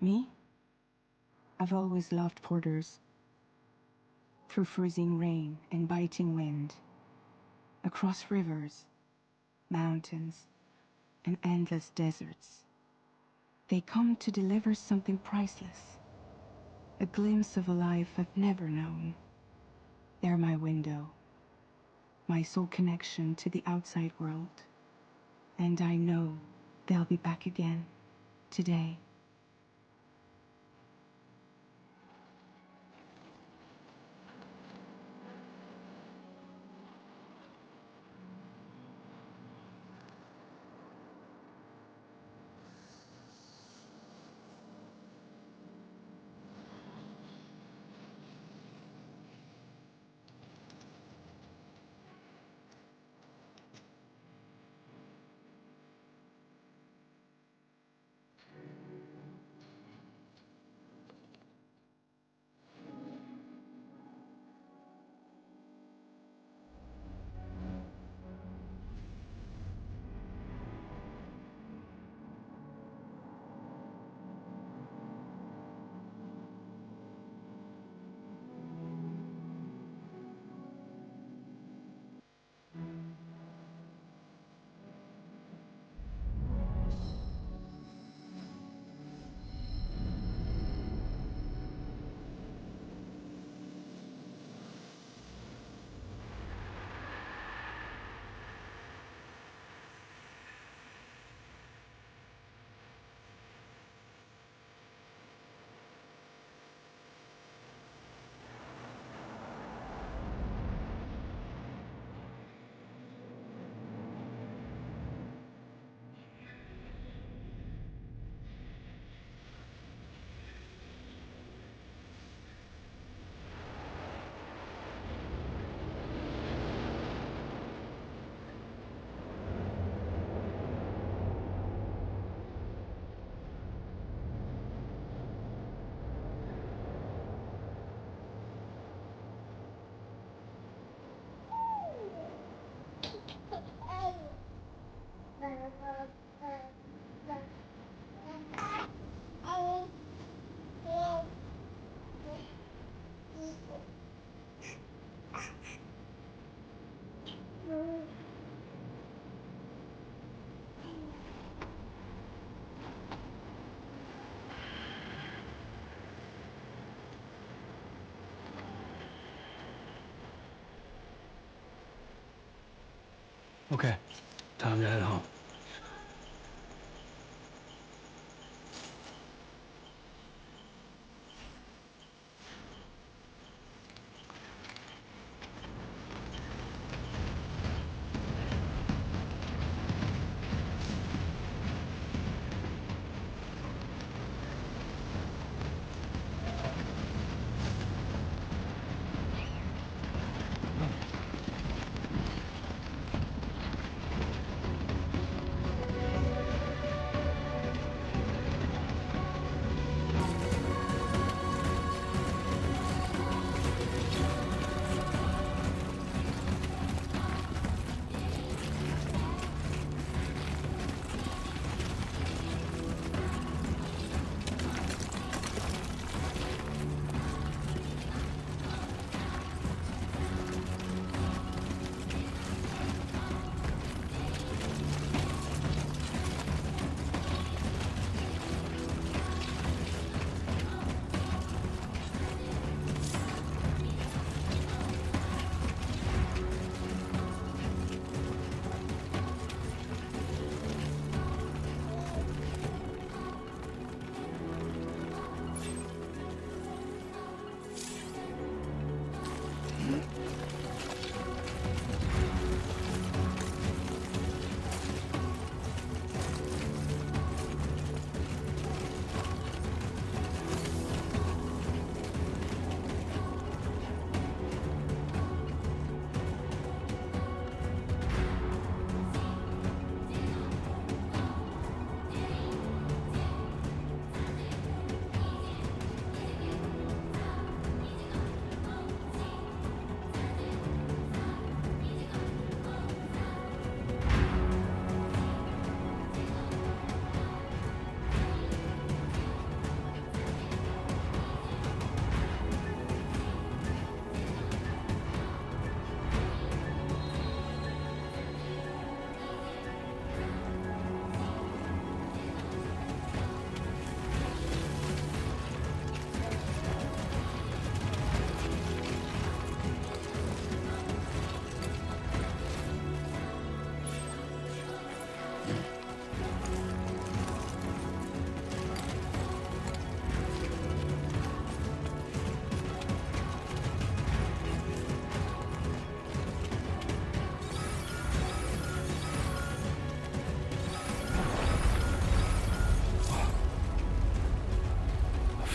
Me? I've always loved porters. Through freezing rain and biting wind, across rivers, mountains, and endless deserts. They come to deliver something priceless, a glimpse of a life I've never known. They're my window, my sole connection to the outside world. And I know they'll be back again, today. Okay, time to head home.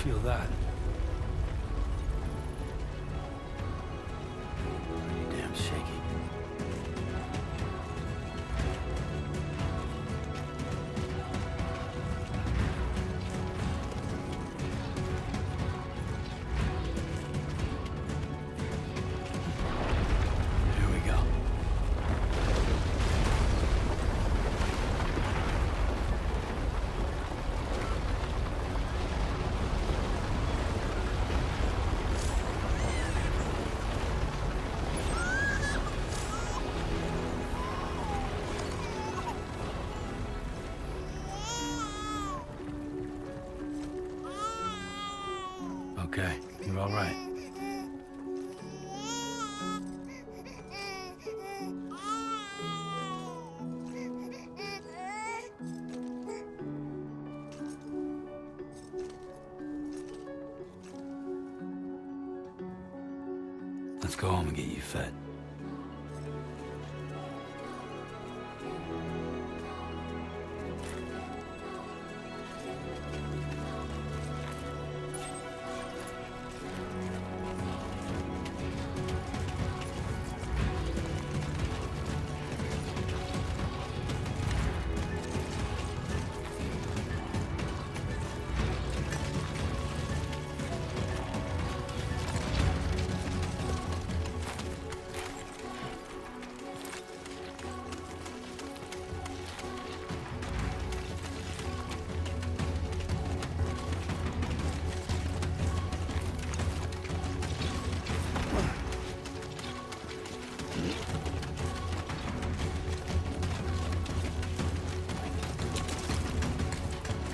feel that? Pretty damn shaky. Here we go. Okay, you're all right. Let's go home and get you fed.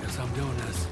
Guess I'm doing this.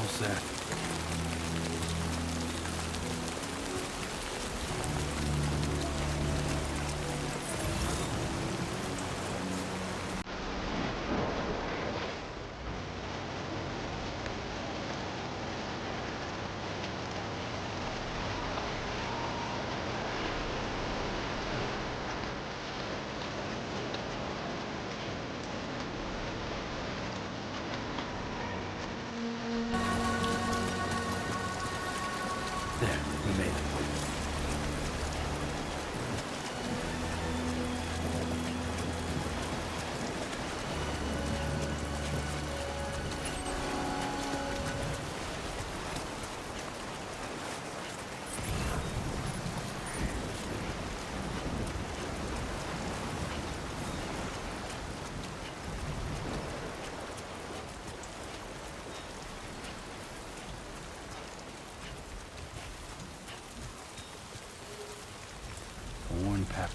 All set. There, we made it. Worn path.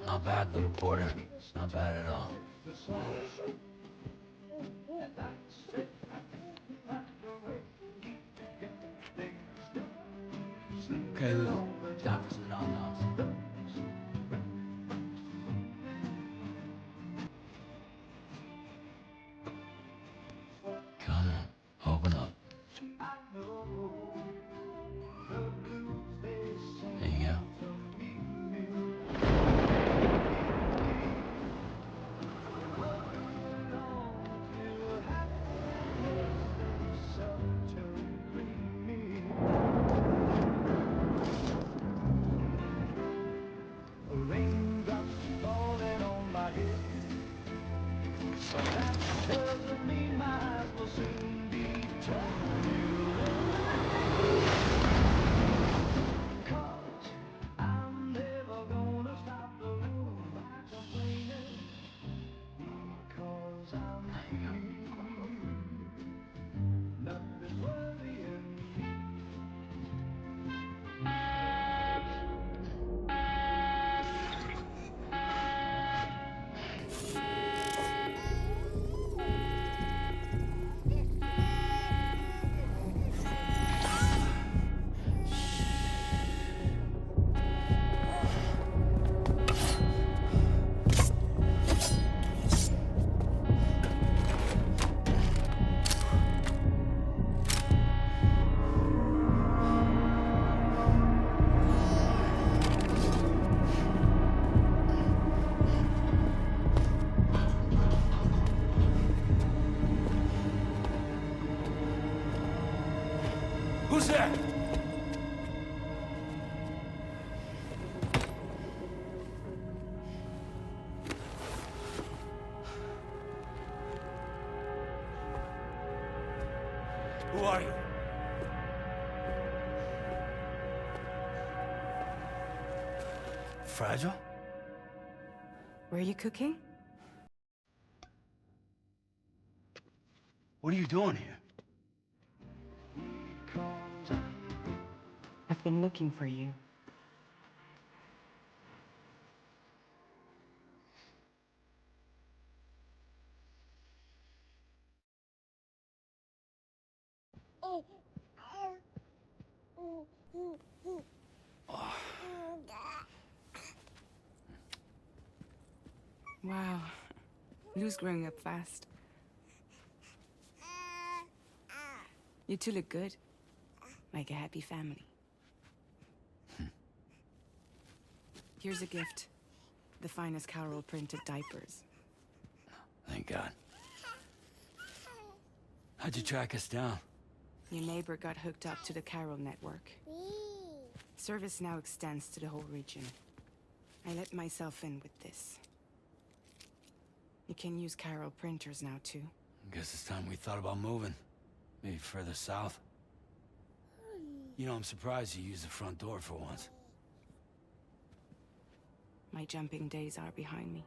Not bad, little porter. Not bad at all. Okay, look. Time for some nom-noms. Come on, open up. There you go. Who's there? Who are you? Fragile? Were you cooking? What are you doing here? I've been looking for you. Wow. Lou's growing up fast. You two look good. Like a happy family. Here's a gift. The finest Carol printed diapers. Thank God. How'd you track us down? Your neighbor got hooked up to the Carol network. Service now extends to the whole region. I let myself in with this. You can use Carol printers now, too. Guess it's time we thought about moving. Maybe further south. You know, I'm surprised you used the front door for once. My jumping days are behind me.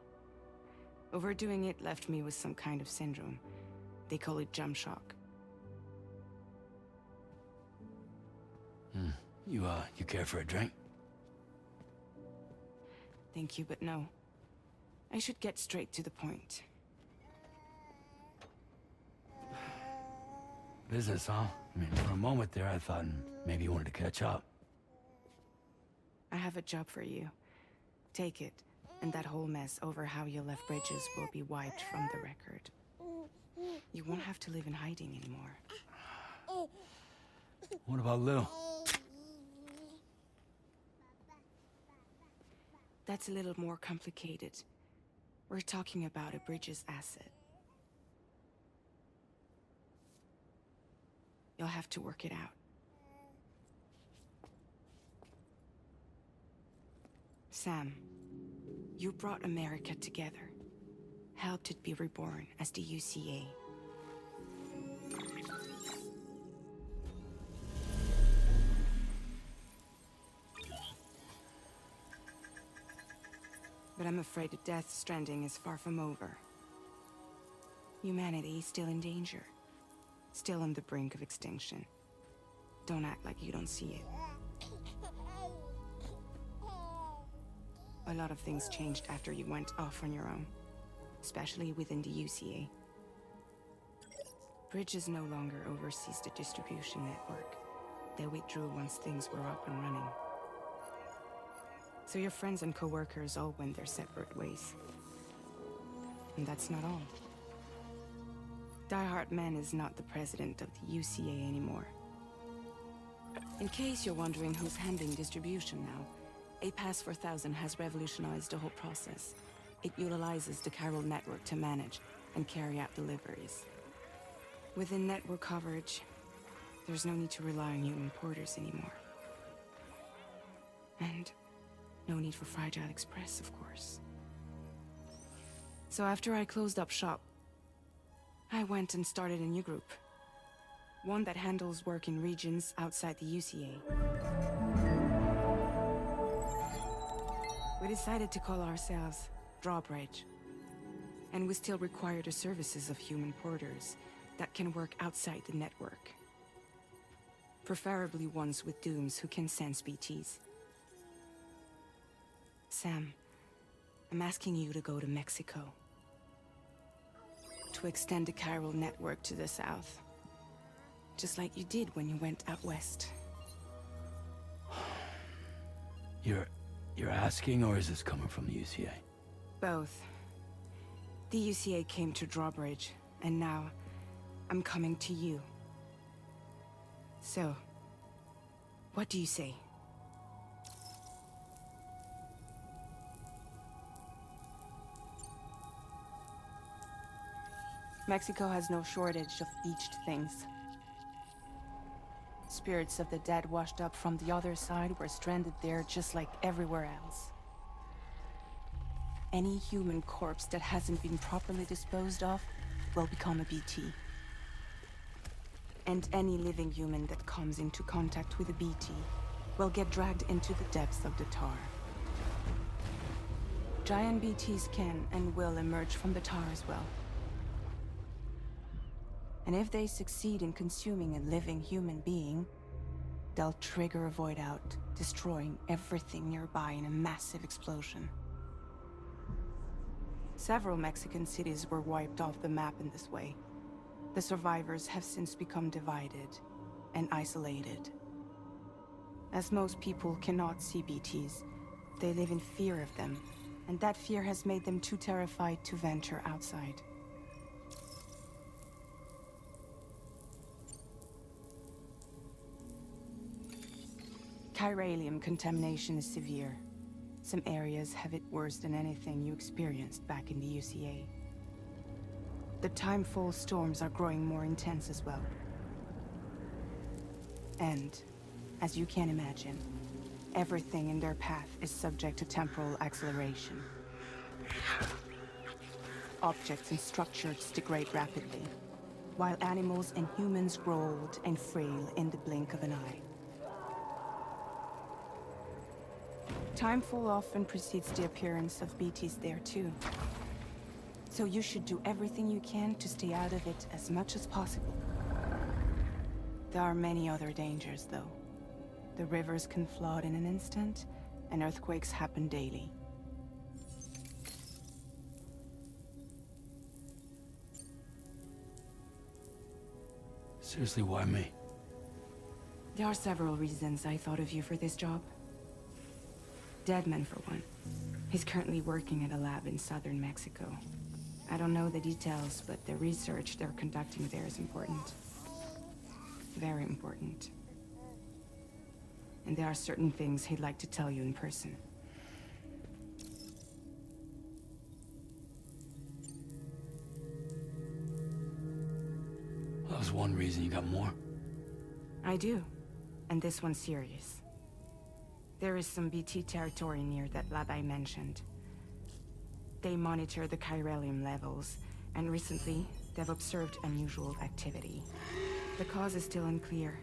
Overdoing it left me with some kind of syndrome. They call it jump shock. You care for a drink? Thank you, but no. I should get straight to the point. Business, huh? I mean, for a moment there, I thought maybe you wanted to catch up. I have a job for you. Take it, and that whole mess over how you left bridges will be wiped from the record. You won't have to live in hiding anymore. What about Lou? That's a little more complicated. We're talking about a bridges asset. You'll have to work it out. Sam, you brought America together. Helped it be reborn as the UCA. But I'm afraid the Death Stranding is far from over. Humanity is still in danger. Still on the brink of extinction. Don't act like you don't see it. A lot of things changed after you went off on your own. Especially within the UCA. Bridges no longer oversees the distribution network. They withdrew once things were up and running. So your friends and co-workers all went their separate ways. And that's not all. Die Hartman is not the president of the UCA anymore. In case you're wondering who's handling distribution now, A Pass 4000 has revolutionized the whole process. It utilizes the Carol network to manage and carry out deliveries. Within network coverage, there's no need to rely on human porters anymore. And no need for Fragile Express, of course. So after I closed up shop, I went and started a new group. One that handles work in regions outside the UCA. We decided to call ourselves Drawbridge. And we still require the services of human porters that can work outside the network. Preferably ones with dooms who can sense BTs. Sam, I'm asking you to go to Mexico. To extend the Carol network to the south. Just like you did when you went out west. You're asking, or is this coming from the UCA? Both. The UCA came to Drawbridge, and now I'm coming to you. So, what do you say? Mexico has no shortage of beached things. Spirits of the dead washed up from the other side were stranded there just like everywhere else. Any human corpse that hasn't been properly disposed of will become a BT. And any living human that comes into contact with a BT will get dragged into the depths of the tar. Giant BTs can and will emerge from the tar as well. And if they succeed in consuming a living human being, they'll trigger a void out, destroying everything nearby in a massive explosion. Several Mexican cities were wiped off the map in this way. The survivors have since become divided and isolated. As most people cannot see BTs, they live in fear of them, and that fear has made them too terrified to venture outside. Chiralium contamination is severe. Some areas have it worse than anything you experienced back in the UCA. The timefall storms are growing more intense as well. And, as you can imagine, everything in their path is subject to temporal acceleration. Objects and structures degrade rapidly, while animals and humans grow old and frail in the blink of an eye. Timefall often precedes the appearance of BTs there too. So you should do everything you can to stay out of it as much as possible. There are many other dangers though. The rivers can flood in an instant, and earthquakes happen daily. Seriously, why me? There are several reasons I thought of you for this job. Deadman, for one. He's currently working at a lab in southern Mexico. I don't know the details, but the research they're conducting there is important. Very important. And there are certain things he'd like to tell you in person. Well, that was one reason. You got more? I do. And this one's serious. There is some BT territory near that lab I mentioned. They monitor the chiralium levels, and recently, they've observed unusual activity. The cause is still unclear,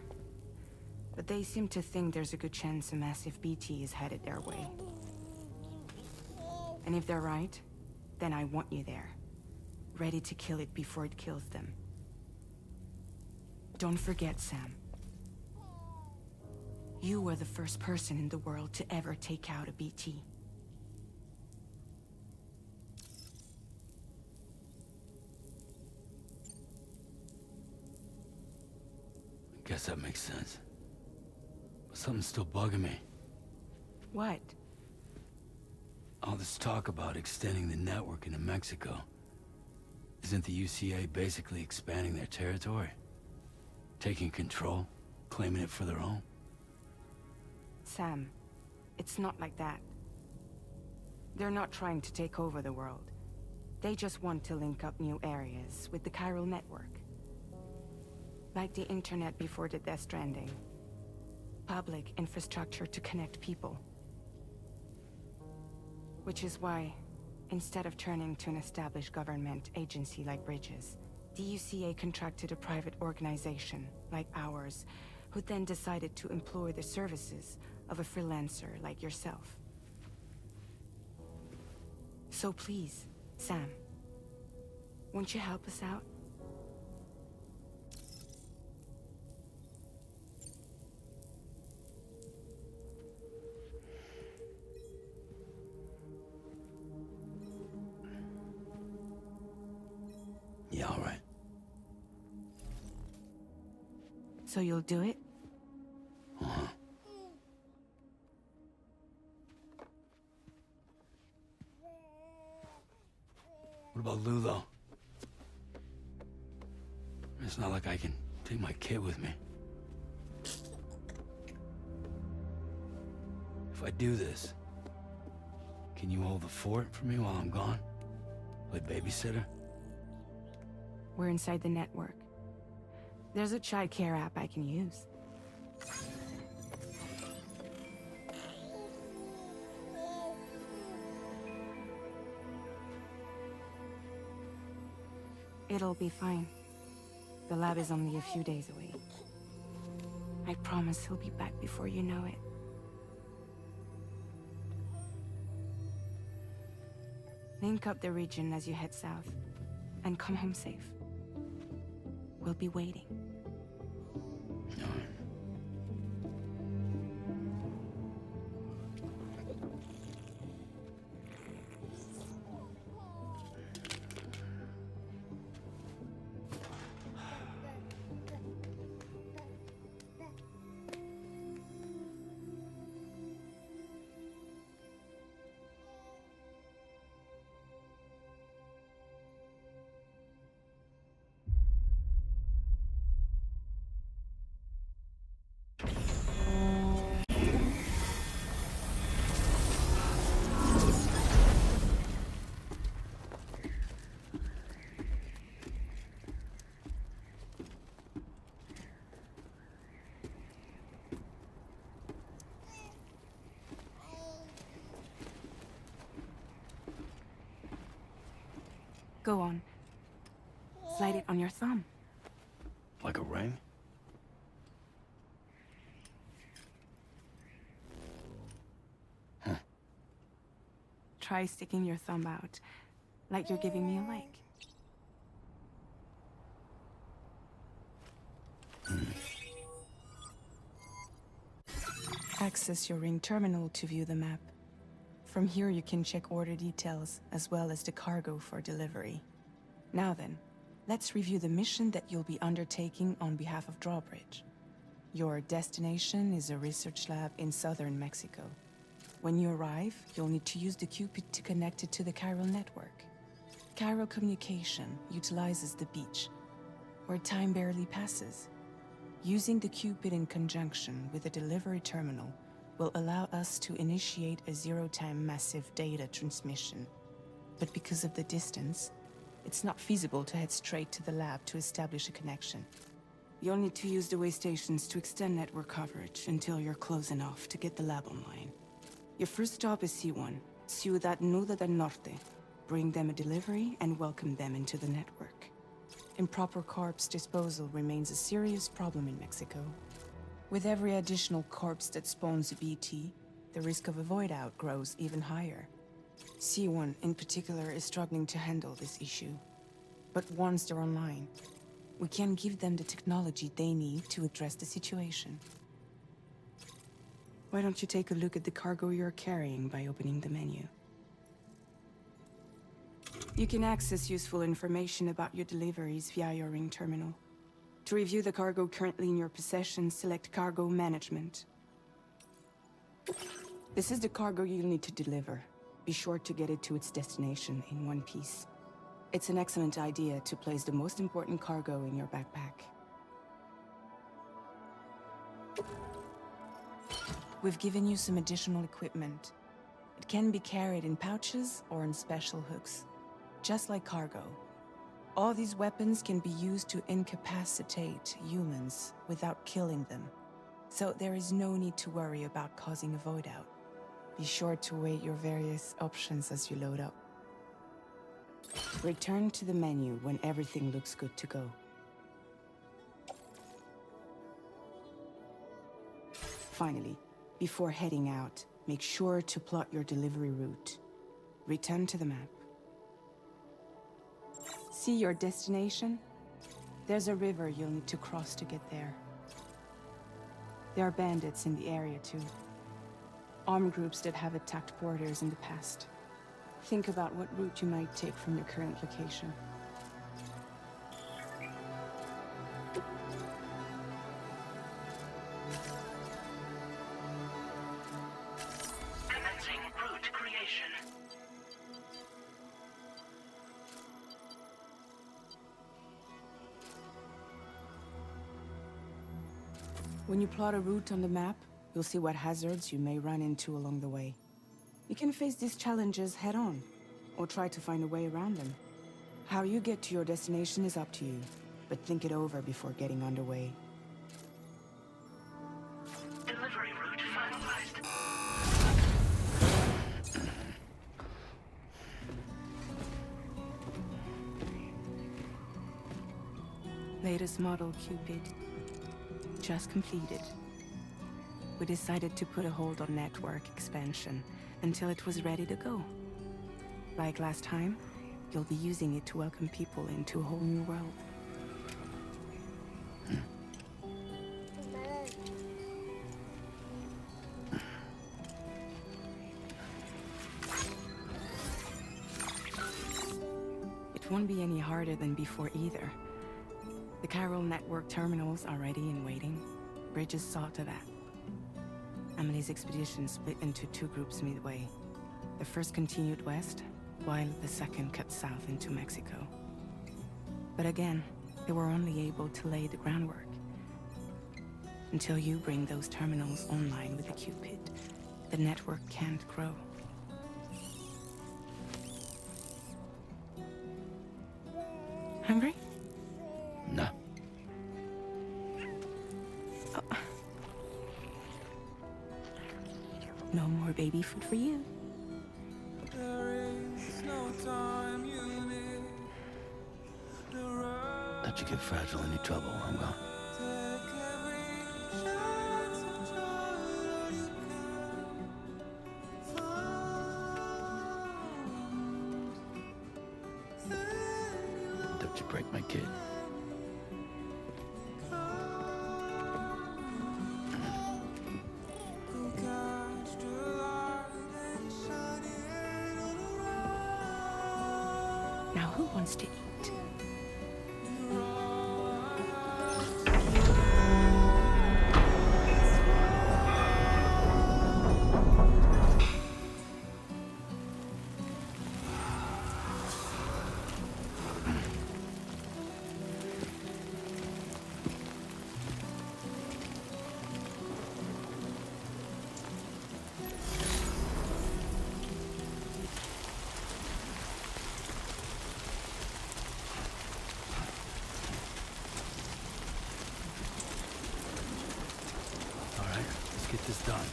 but they seem to think there's a good chance a massive BT is headed their way. And if they're right, then I want you there, ready to kill it before it kills them. Don't forget, Sam. You were the first person in the world to ever take out a BT. I guess that makes sense. But something's still bugging me. What? All this talk about extending the network into Mexico. Isn't the UCA basically expanding their territory? Taking control? Claiming it for their own? Sam, it's not like that. They're not trying to take over the world. They just want to link up new areas with the chiral network. Like the internet before the Death Stranding. Public infrastructure to connect people. Which is why, instead of turning to an established government agency like Bridges, the UCA contracted a private organization, like ours, who then decided to employ the services of a freelancer like yourself. So please, Sam, won't you help us out? Yeah, all right. So you'll do it? Uh-huh. What about Lou, though? It's not like I can take my kid with me. If I do this, can you hold the fort for me while I'm gone? Play babysitter? We're inside the network. There's a child care app I can use. It'll be fine. The lab is only a few days away. I promise he'll be back before you know it. Link up the region as you head south, and come home safe. will be waiting. Go on. Slide it on your thumb. Like a ring? Huh. Try sticking your thumb out, like you're giving me a like. Access your ring terminal to view the map. From here you can check order details, as well as the cargo for delivery. Now then, let's review the mission that you'll be undertaking on behalf of Drawbridge. Your destination is a research lab in southern Mexico. When you arrive, you'll need to use the Cupid to connect it to the chiral network. Chiral communication utilizes the beach, where time barely passes. Using the Cupid in conjunction with a delivery terminal will allow us to initiate a zero-time massive data transmission. But because of the distance, it's not feasible to head straight to the lab to establish a connection. You'll need to use the way stations to extend network coverage until you're close enough to get the lab online. Your first stop is C1, Ciudad Nuda del Norte. Bring them a delivery and welcome them into the network. Improper corpse disposal remains a serious problem in Mexico. With every additional corpse that spawns a BT, the risk of a void out grows even higher. C1 in particular is struggling to handle this issue. But once they're online, we can give them the technology they need to address the situation. Why don't you take a look at the cargo you're carrying by opening the menu? You can access useful information about your deliveries via your ring terminal. To review the cargo currently in your possession, select Cargo Management. This is the cargo you'll need to deliver. Be sure to get it to its destination in one piece. It's an excellent idea to place the most important cargo in your backpack. We've given you some additional equipment. It can be carried in pouches or in special hooks, just like cargo. All these weapons can be used to incapacitate humans without killing them. So there is no need to worry about causing a void out. Be sure to weigh your various options as you load up. Return to the menu when everything looks good to go. Finally, before heading out, make sure to plot your delivery route. Return to the map. See your destination? There's a river you'll need to cross to get there. There are bandits in the area too. Armed groups that have attacked borders in the past. Think about what route you might take from your current location. Commencing route creation. When you plot a route on the map, you'll see what hazards you may run into along the way. You can face these challenges head-on, or try to find a way around them. How you get to your destination is up to you, but think it over before getting underway. Delivery route finalized. Latest model Cupid. Just completed. We decided to put a hold on network expansion until it was ready to go. Like last time, you'll be using it to welcome people into a whole new world. be any harder than before either. The chiral network terminals are ready and waiting. Bridges saw to that. Emily's expedition split into two groups midway. The first continued west, while the second cut south into Mexico. But again, they were only able to lay the groundwork. Until you bring those terminals online with the Cupid, the network can't grow. Hungry? No. Oh. No more baby food for you. Let you get fragile any trouble, I'm gone. Don't you break my kid. Now who wants to eat? Get this done.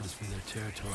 Must be their territory.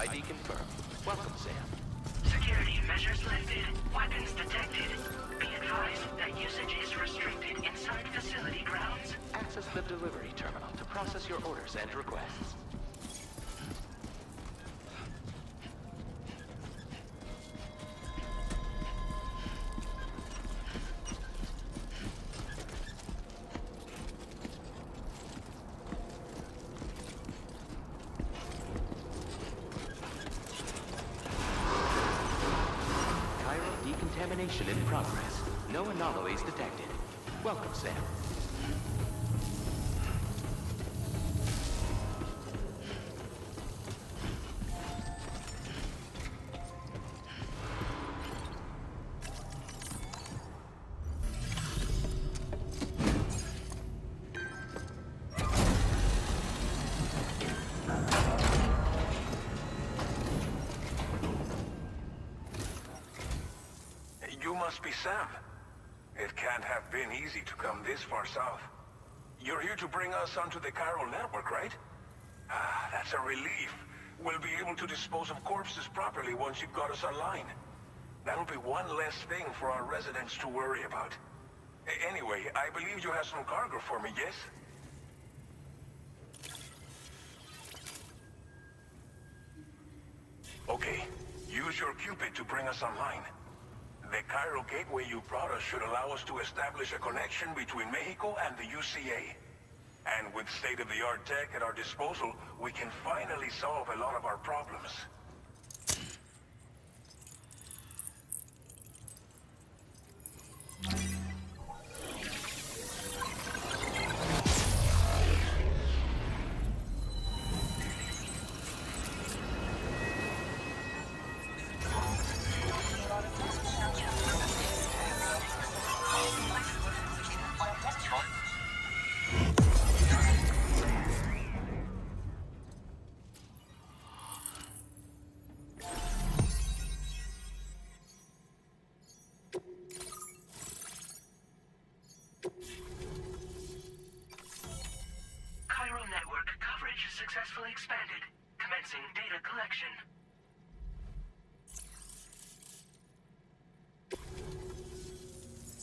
ID confirmed. Welcome, Sam. Security measures lifted. Weapons detected. Be advised that usage is restricted inside facility grounds. Access the delivery terminal to process your orders and requests. Decontamination in progress. No anomalies detected. Welcome, Sam. You must be Sam. It can't have been easy to come this far south. You're here to bring us onto the chiral network, right? Ah, that's a relief. We'll be able to dispose of corpses properly once you've got us online. That'll be one less thing for our residents to worry about. Anyway, I believe you have some cargo for me, yes? Okay, use your Cupid to bring us online. The chiral gateway you brought us should allow us to establish a connection between Mexico and the UCA. And with state-of-the-art tech at our disposal, we can finally solve a lot of our problems. Chiral network coverage successfully expanded. Commencing data collection.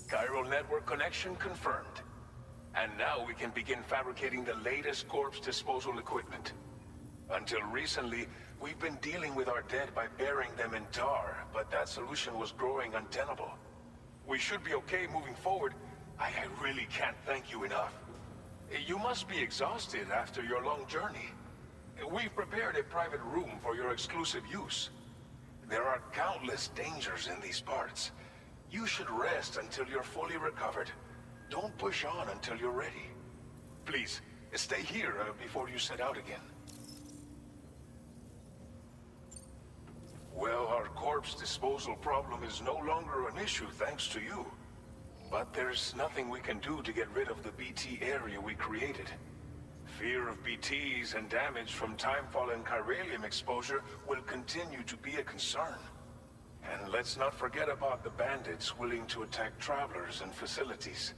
Chiral network connection confirmed. And now we can begin fabricating the latest corpse disposal equipment. Until recently, we've been dealing with our dead by burying them in tar, but that solution was growing untenable. We should be okay moving forward. I really can't thank you enough. You must be exhausted after your long journey. We've prepared a private room for your exclusive use. There are countless dangers in these parts. You should rest until you're fully recovered. Don't push on until you're ready. Please, stay here before you set out again. Well, our corpse disposal problem is no longer an issue thanks to you. But there's nothing we can do to get rid of the BT area we created. Fear of BTs and damage from timefall and chiralium exposure will continue to be a concern. And let's not forget about the bandits willing to attack travelers and facilities.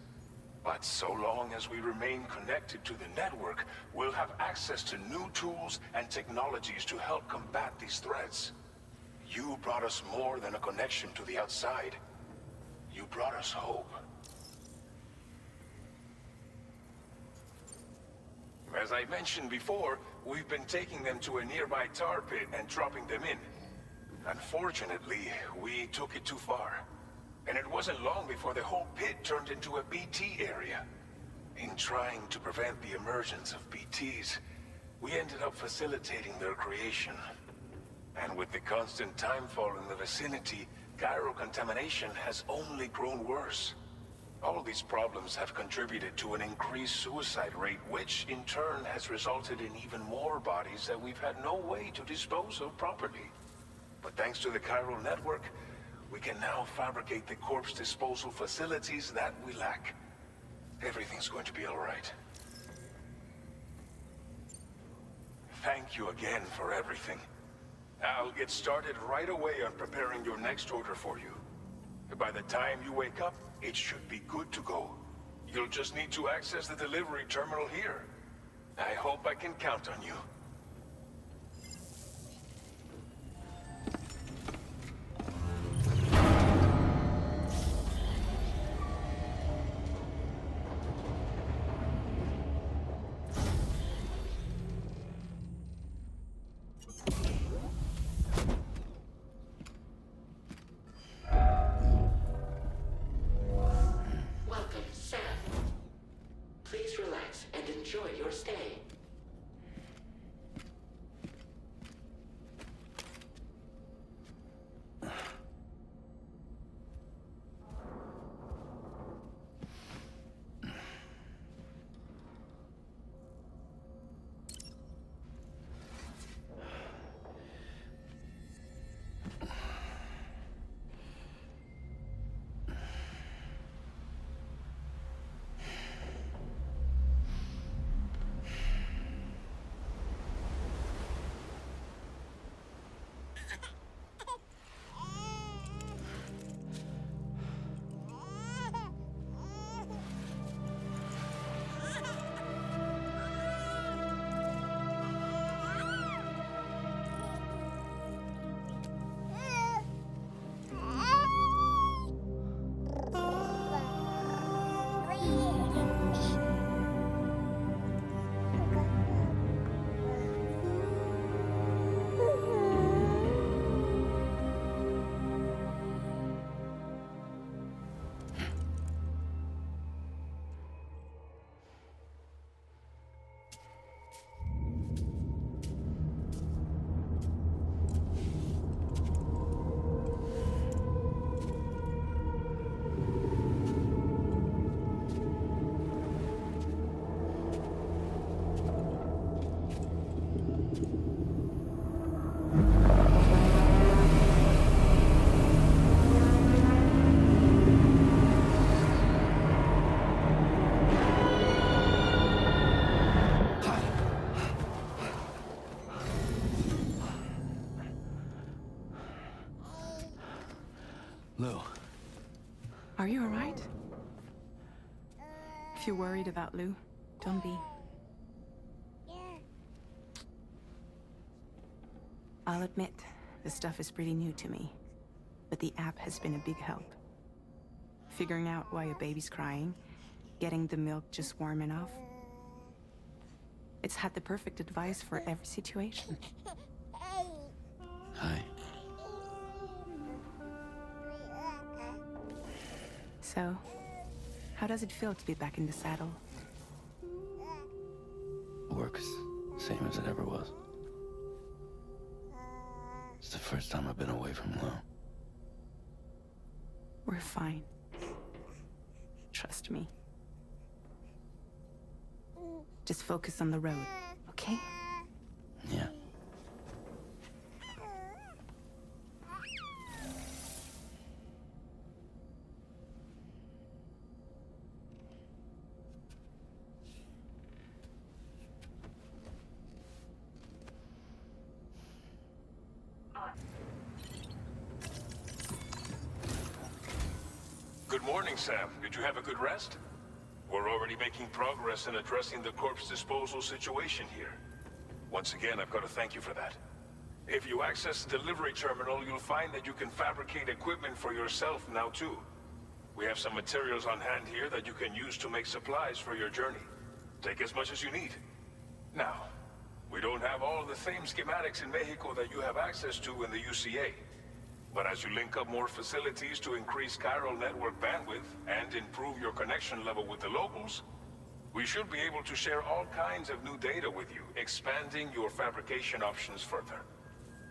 But so long as we remain connected to the network, we'll have access to new tools and technologies to help combat these threats. You brought us more than a connection to the outside. You brought us hope. As I mentioned before, we've been taking them to a nearby tar pit and dropping them in. Unfortunately, we took it too far. And it wasn't long before the whole pit turned into a BT area. In trying to prevent the emergence of BTs, we ended up facilitating their creation. And with the constant timefall in the vicinity, chiral contamination has only grown worse. All these problems have contributed to an increased suicide rate, which in turn has resulted in even more bodies that we've had no way to dispose of properly. But thanks to the chiral network, we can now fabricate the corpse disposal facilities that we lack. Everything's going to be all right. Thank you again for everything. I'll get started right away on preparing your next order for you. By the time you wake up, it should be good to go. You'll just need to access the delivery terminal here. I hope I can count on you. enjoyed your stay. Lou. Are you alright? If you're worried about Lou, don't be. I'll admit, this stuff is pretty new to me, but the app has been a big help. Figuring out why a baby's crying, getting the milk just warm enough. It's had the perfect advice for every situation. Hi. So, how does it feel to be back in the saddle? Work's same as it ever was. It's the first time I've been away from Lou. We're fine. Trust me. Just focus on the road, okay? Yeah. Good morning, Sam. Did you have a good rest? We're already making progress in addressing the corpse disposal situation here. Once again, I've got to thank you for that. If you access the delivery terminal, you'll find that you can fabricate equipment for yourself now too. We have some materials on hand here that you can use to make supplies for your journey. Take as much as you need. Now, we don't have all the same schematics in Mexico that you have access to in the UCA. But as you link up more facilities to increase chiral network bandwidth and improve your connection level with the locals, we should be able to share all kinds of new data with you, expanding your fabrication options further.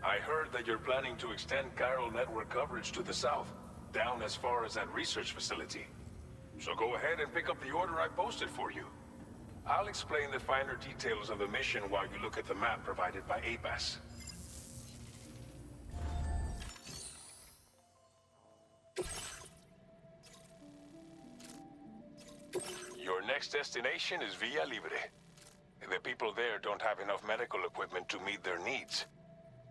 I heard that you're planning to extend chiral network coverage to the south, down as far as that research facility. So go ahead and pick up the order I posted for you. I'll explain the finer details of the mission while you look at the map provided by APAS. Your next destination is Villa Libre. The people there don't have enough medical equipment to meet their needs.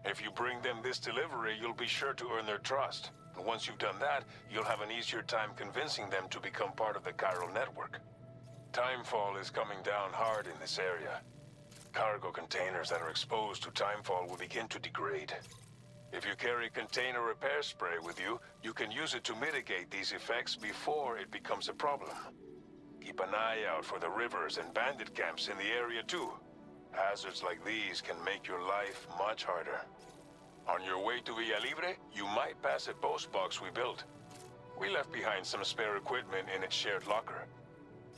If you bring them this delivery, you'll be sure to earn their trust. And once you've done that, you'll have an easier time convincing them to become part of the chiral network. Timefall is coming down hard in this area. Cargo containers that are exposed to timefall will begin to degrade. If you carry container repair spray with you, you can use it to mitigate these effects before it becomes a problem. Keep an eye out for the rivers and bandit camps in the area too. Hazards like these can make your life much harder. On your way to Villa Libre, you might pass a post box we built. We left behind some spare equipment in its shared locker.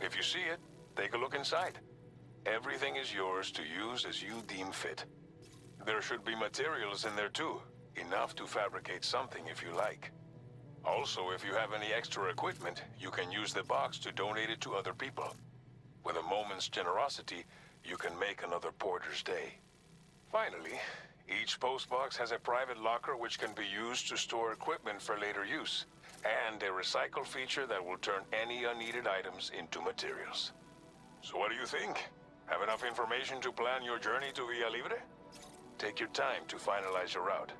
If you see it, take a look inside. Everything is yours to use as you deem fit. There should be materials in there too, enough to fabricate something if you like. Also, if you have any extra equipment, you can use the box to donate it to other people. With a moment's generosity, you can make another porter's day. Finally, each postbox has a private locker which can be used to store equipment for later use, and a recycle feature that will turn any unneeded items into materials. So what do you think? Have enough information to plan your journey to Villa Libre? Take your time to finalize your route.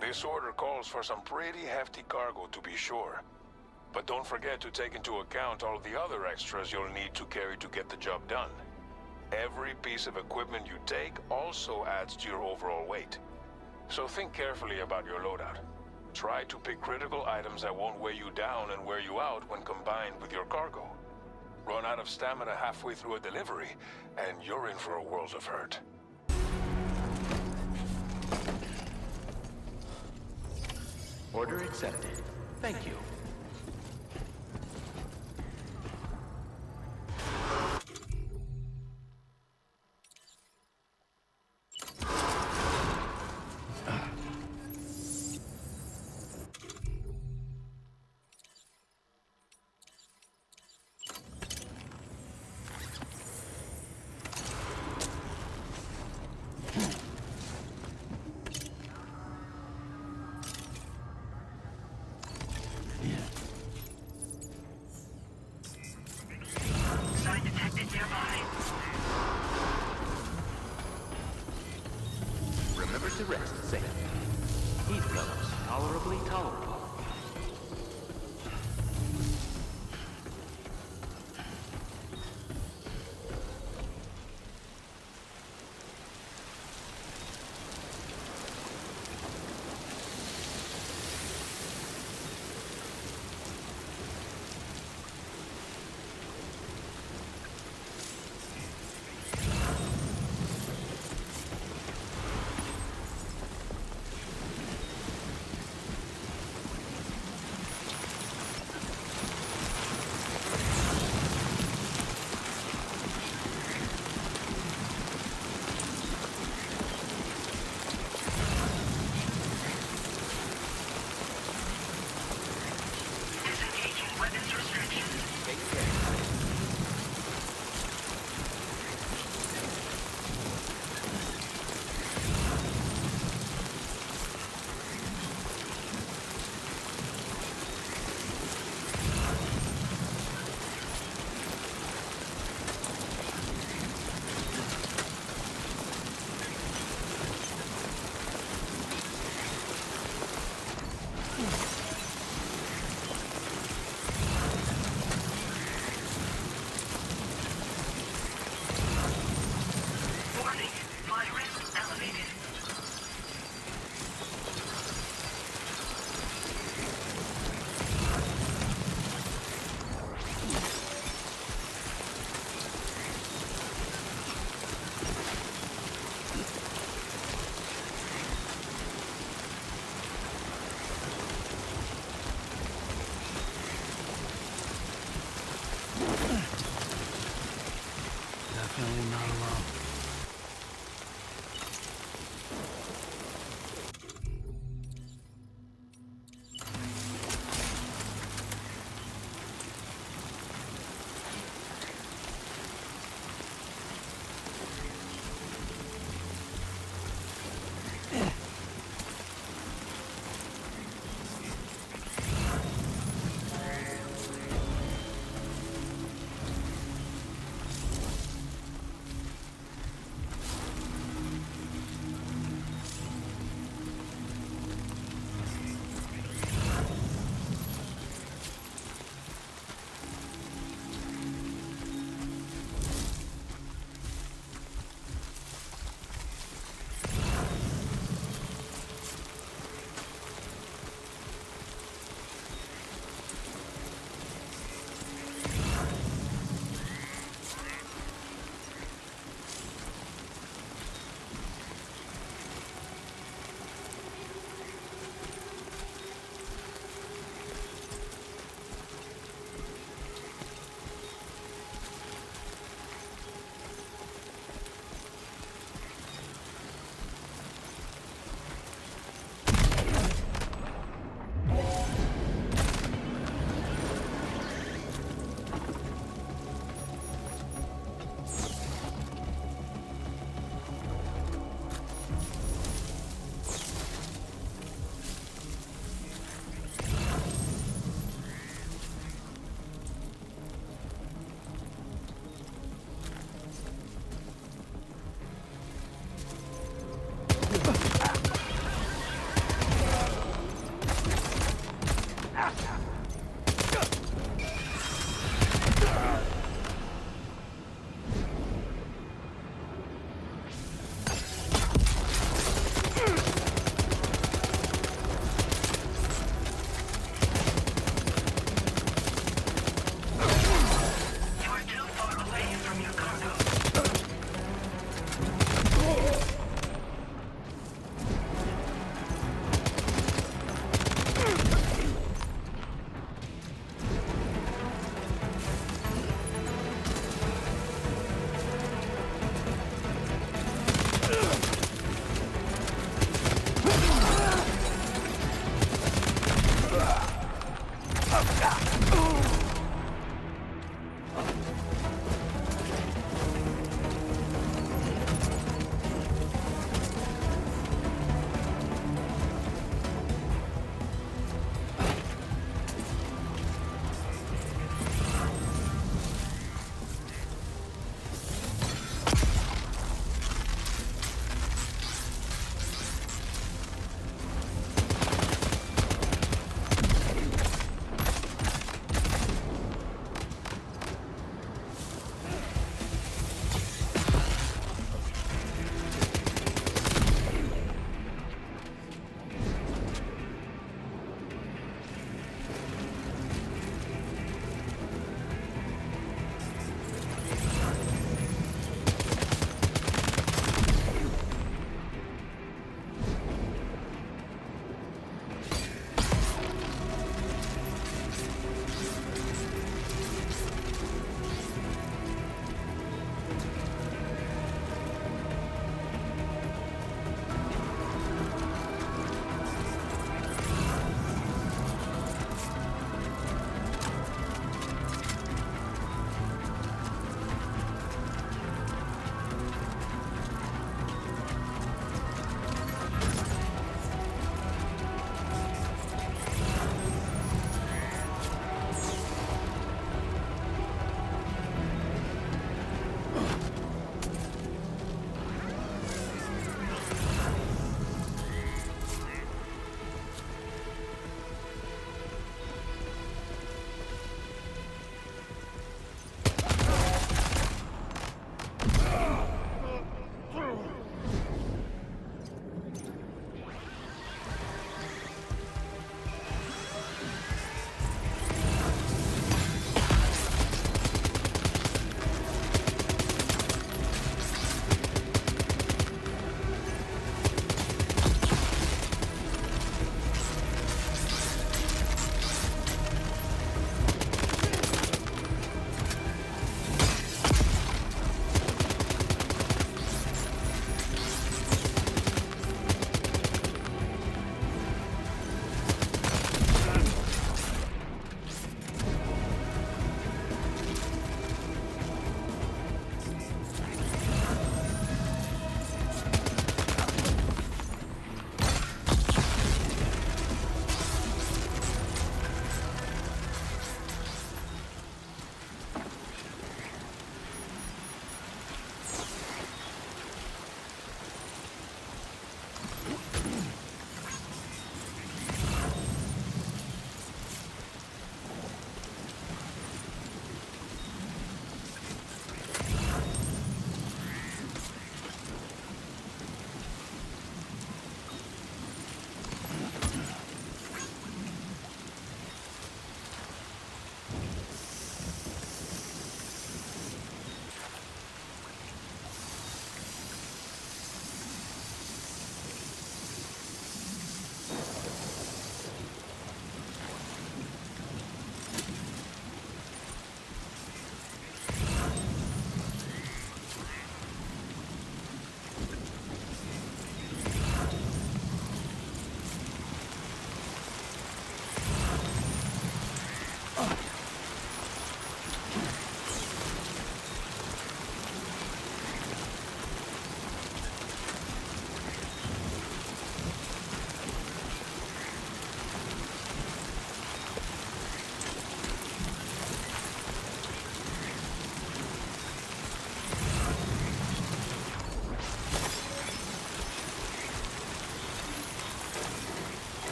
This order calls for some pretty hefty cargo to be sure. But don't forget to take into account all the other extras you'll need to carry to get the job done. Every piece of equipment you take also adds to your overall weight. So think carefully about your loadout. Try to pick critical items that won't weigh you down and wear you out when combined with your cargo. Run out of stamina halfway through a delivery, and you're in for a world of hurt. Order accepted. Thank you. Sign detected nearby. Remember to rest safe. Heat levels tolerably tolerable.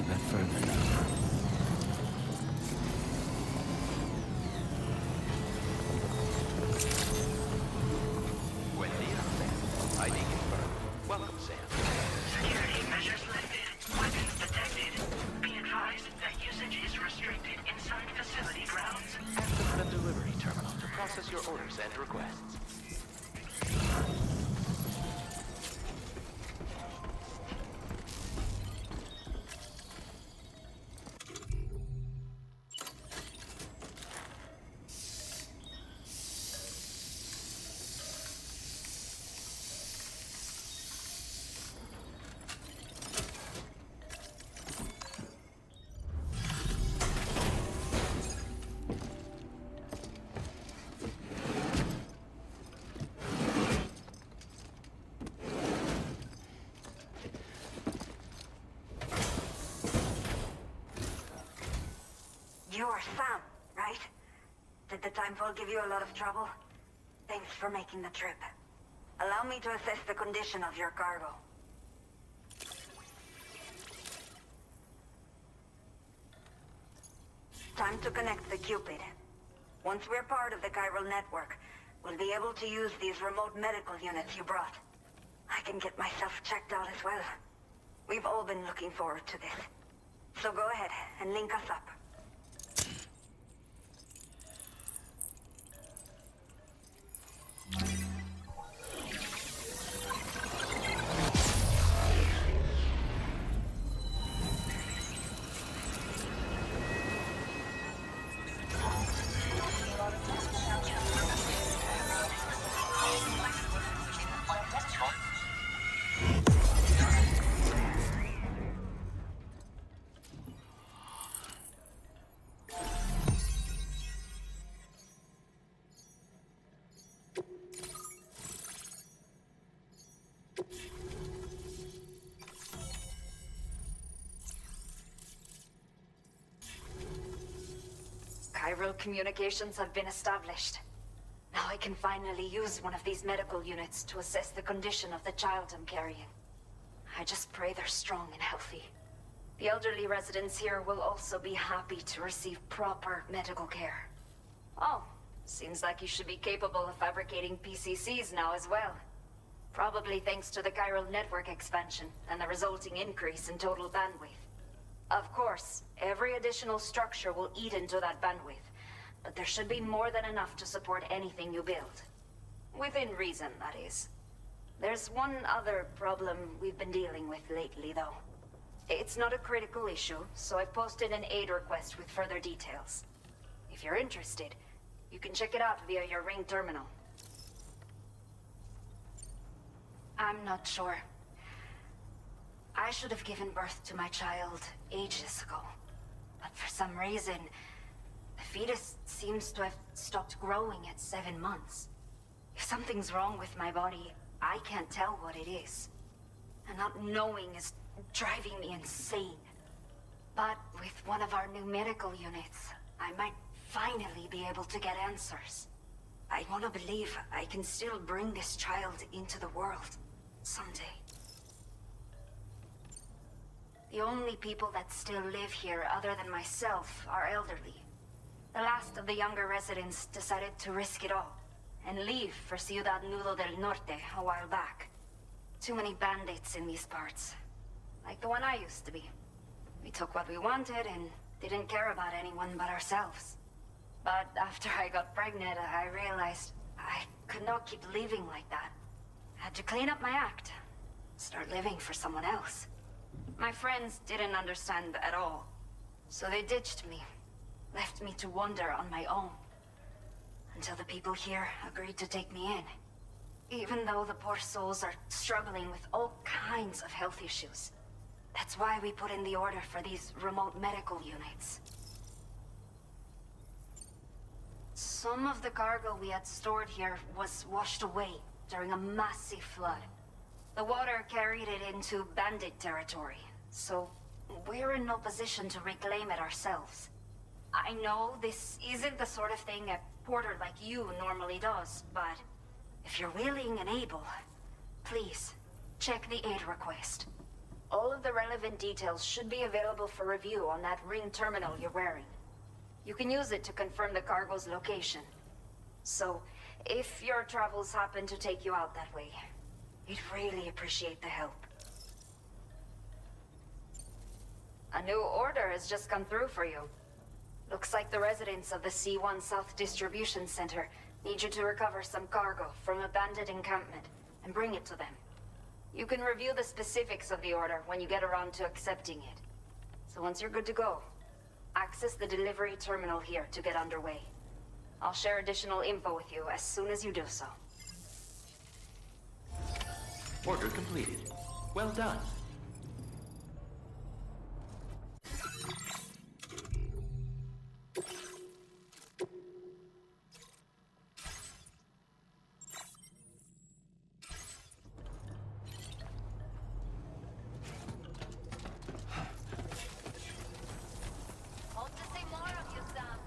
bit further now. Buen día, Sam. I need confirmed. Welcome, Sam. Security measures lifted. Weapons detected. Be advised that usage is restricted inside facility grounds. Access the delivery terminal to process your orders and requests. You're Sam, right? Did the timefall give you a lot of trouble? Thanks for making the trip. Allow me to assess the condition of your cargo. Time to connect the Cupid. Once we're part of the chiral network, we'll be able to use these remote medical units you brought. I can get myself checked out as well. We've all been looking forward to this. So go ahead and link us up. Chiral communications have been established. Now I can finally use one of these medical units to assess the condition of the child I'm carrying. I just pray they're strong and healthy. The elderly residents here will also be happy to receive proper medical care. Oh, seems like you should be capable of fabricating PCCs now as well. Probably thanks to the chiral network expansion and the resulting increase in total bandwidth. Of course, every additional structure will eat into that bandwidth, but there should be more than enough to support anything you build. Within reason, that is. There's one other problem we've been dealing with lately, though. It's not a critical issue, so I posted an aid request with further details. If you're interested, you can check it out via your ring terminal. I'm not sure. I should have given birth to my child ages ago. But for some reason, the fetus seems to have stopped growing at 7 months. If something's wrong with my body, I can't tell what it is. And not knowing is driving me insane. But with one of our new medical units, I might finally be able to get answers. I want to believe I can still bring this child into the world someday. The only people that still live here other than myself are elderly. The last of the younger residents decided to risk it all and leave for Ciudad Nudo del Norte a while back. Too many bandits in these parts. Like the one I used to be. We took what we wanted and didn't care about anyone but ourselves. But after I got pregnant, I realized I could not keep living like that. Had to clean up my act. Start living for someone else. My friends didn't understand at all. So they ditched me. Left me to wander on my own. Until the people here agreed to take me in. Even though the poor souls are struggling with all kinds of health issues. That's why we put in the order for these remote medical units. Some of the cargo we had stored here was washed away during a massive flood. The water carried it into bandit territory, so we're in no position to reclaim it ourselves. I know this isn't the sort of thing a porter like you normally does, but if you're willing and able, please, check the aid request. All of the relevant details should be available for review on that ring terminal you're wearing. You can use it to confirm the cargo's location. So, if your travels happen to take you out that way, we'd really appreciate the help. A new order has just come through for you. Looks like the residents of the C1 South Distribution Center need you to recover some cargo from a bandit encampment and bring it to them. You can review the specifics of the order when you get around to accepting it. So once you're good to go, access the delivery terminal here to get underway. I'll share additional info with you as soon as you do so. Order completed. Well done. Hope to see more of you, Sam.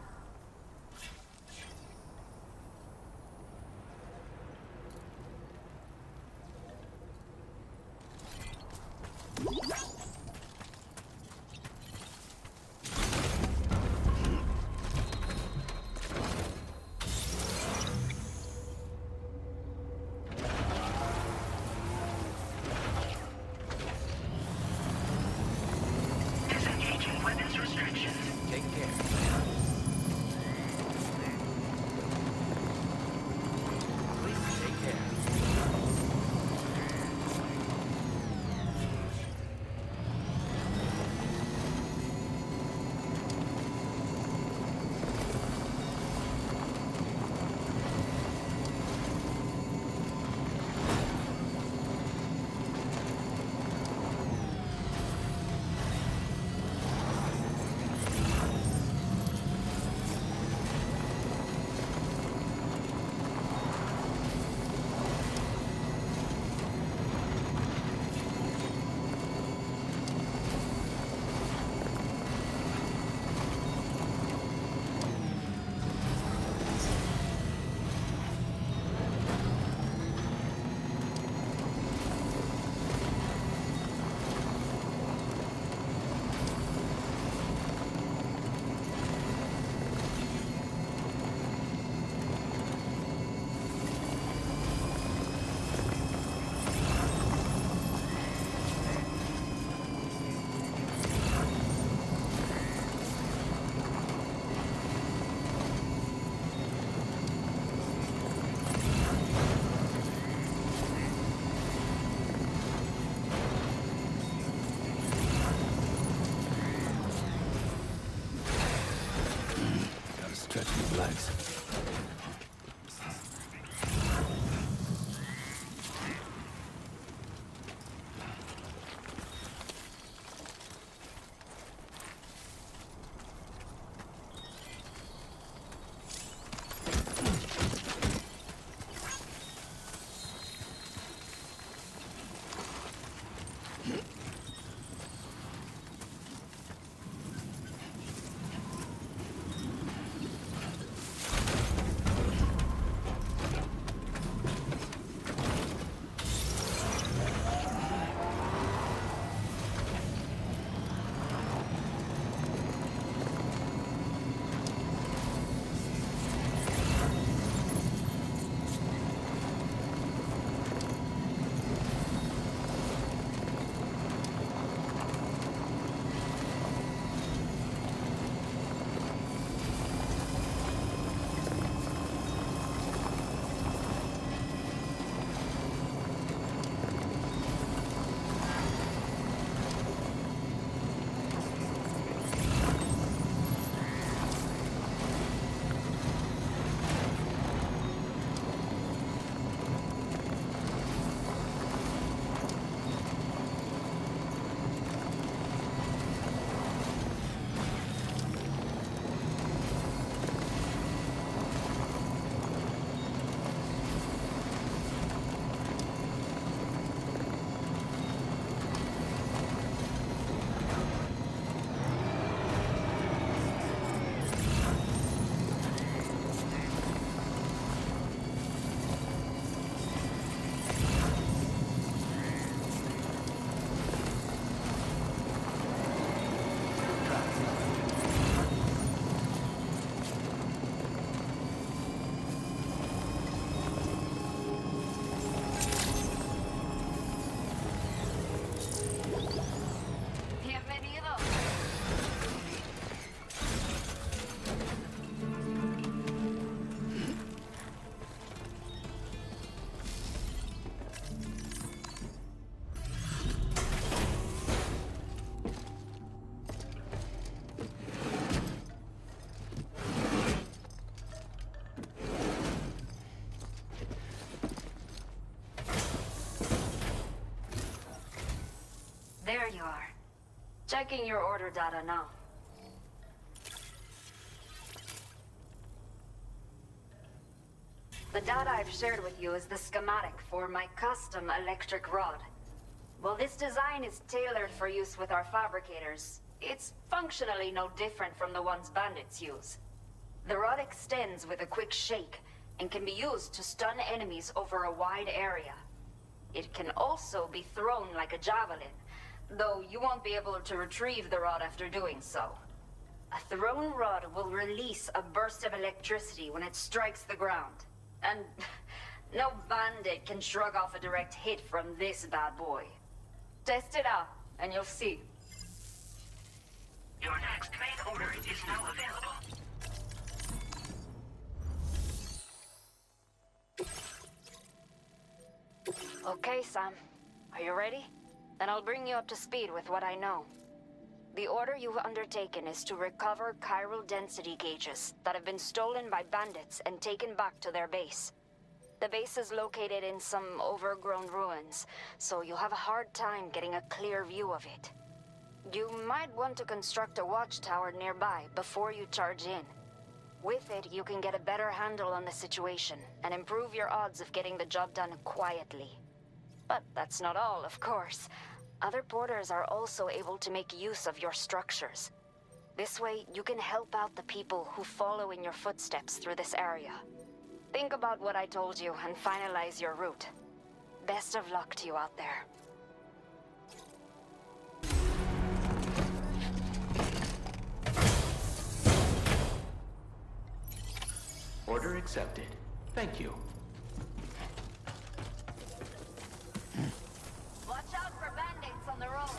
There you are. Checking your order data now. The data I've shared with you is the schematic for my custom electric rod. While this design is tailored for use with our fabricators, it's functionally no different from the ones bandits use. The rod extends with a quick shake and can be used to stun enemies over a wide area. It can also be thrown like a javelin, though you won't be able to retrieve the rod after doing so. A thrown rod will release a burst of electricity when it strikes the ground. And no bandit can shrug off a direct hit from this bad boy. Test it out, and you'll see. Your next main order is now available. Okay, Sam. Are you ready? Then I'll bring you up to speed with what I know. The order you've undertaken is to recover chiral density gauges that have been stolen by bandits and taken back to their base. The base is located in some overgrown ruins, so you'll have a hard time getting a clear view of it. You might want to construct a watchtower nearby before you charge in. With it, you can get a better handle on the situation and improve your odds of getting the job done quietly. But that's not all, of course. Other porters are also able to make use of your structures. This way, you can help out the people who follow in your footsteps through this area. Think about what I told you and finalize your route. Best of luck to you out there. Order accepted. Thank you. Watch out for bandits on the road.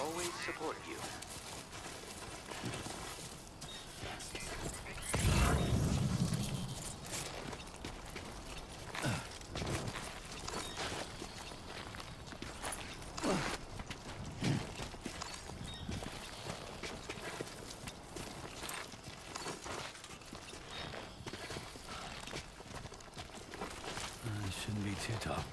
always supported you. Shouldn't be too tough.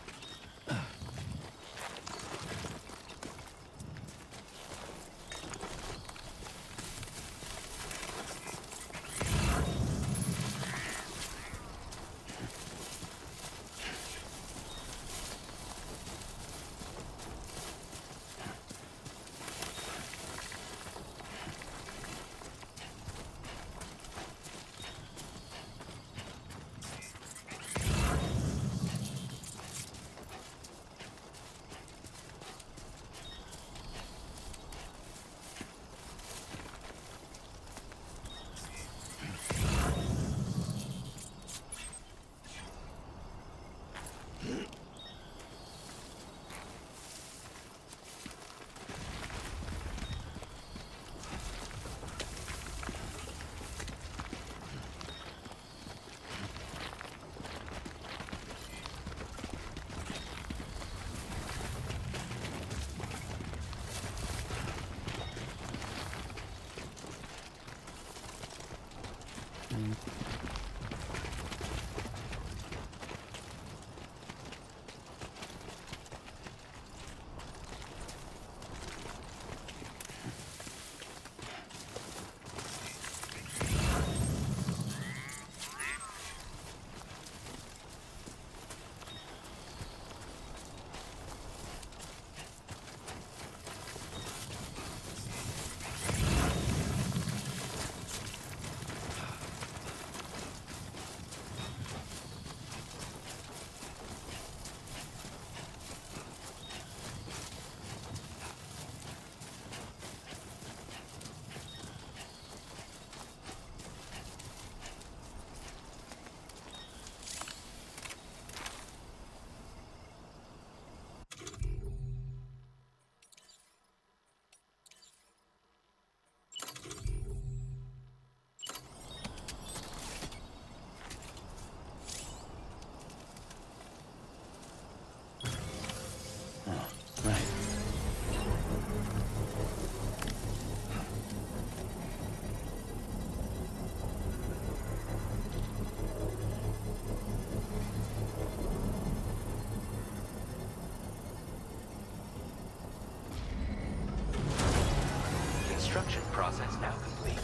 Construction process now complete.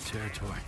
Territory.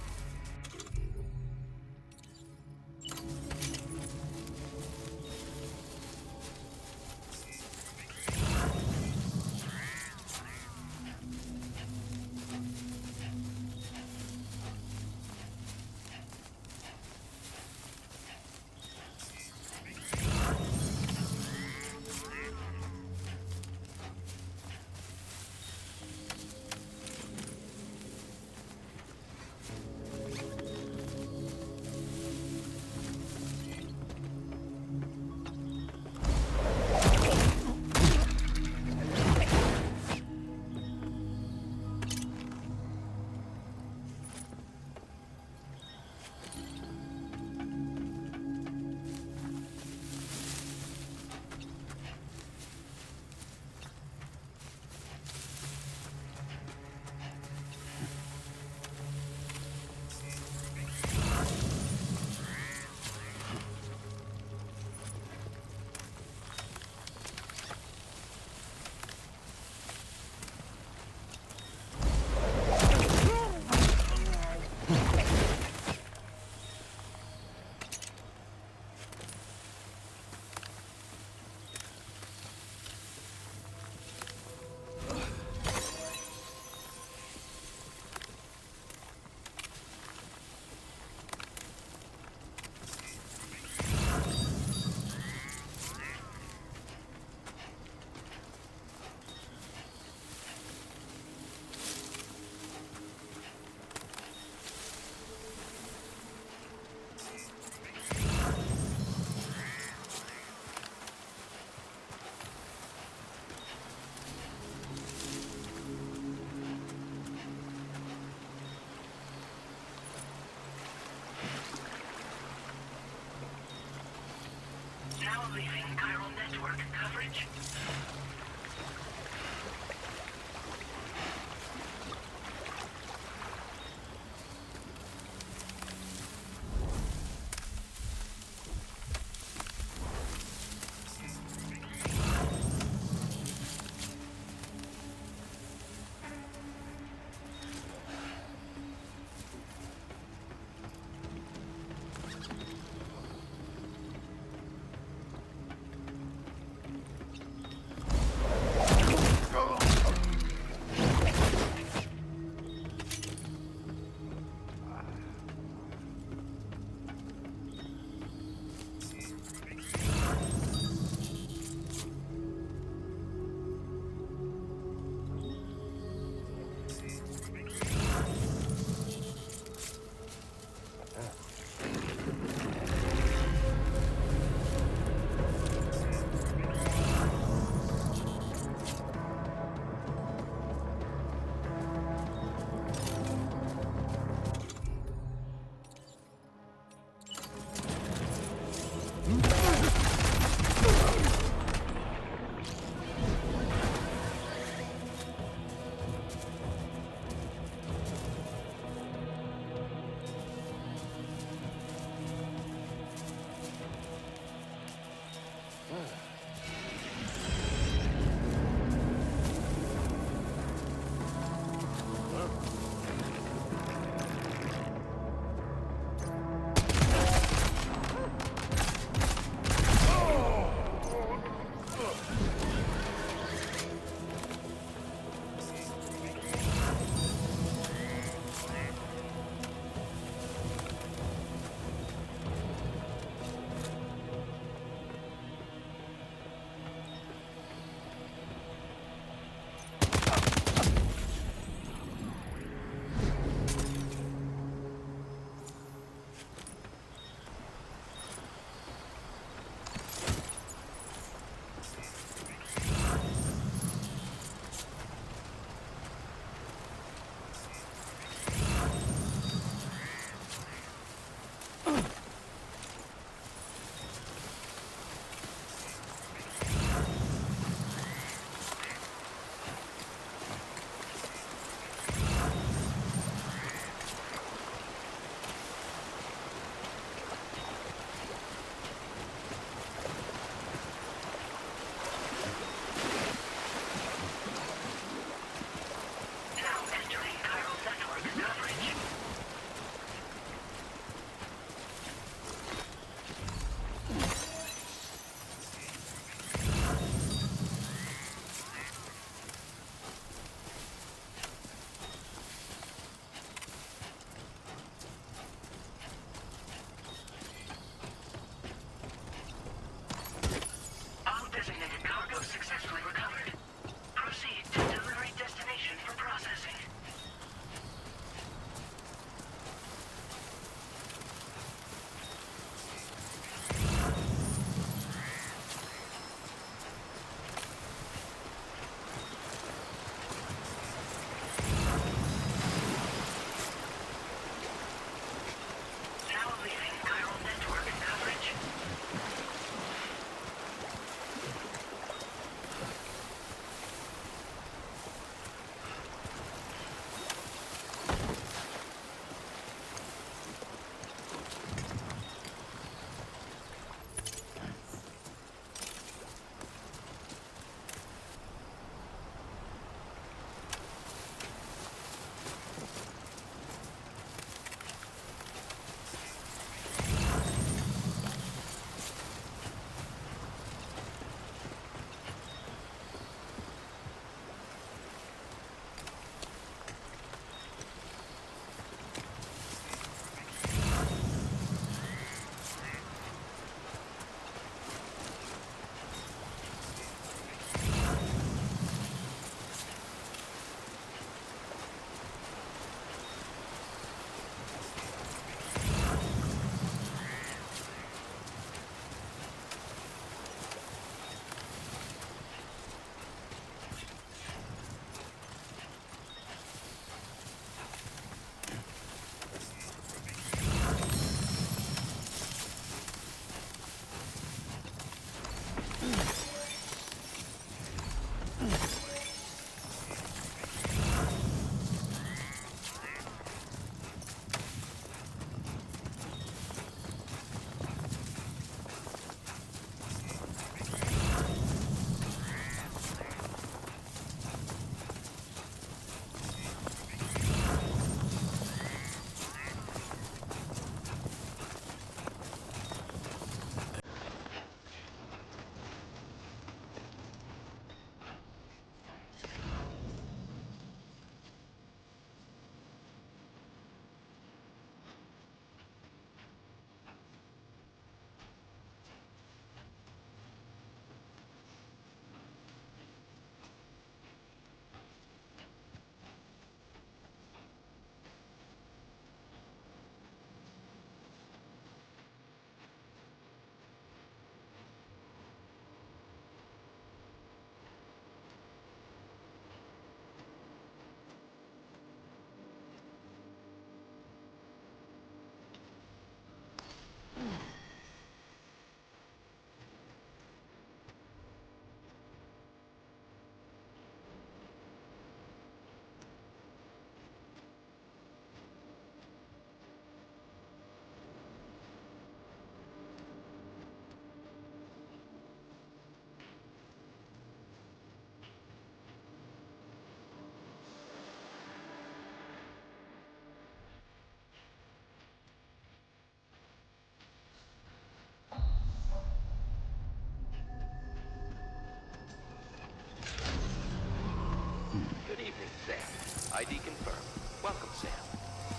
Sam. ID confirmed. Welcome, Sam.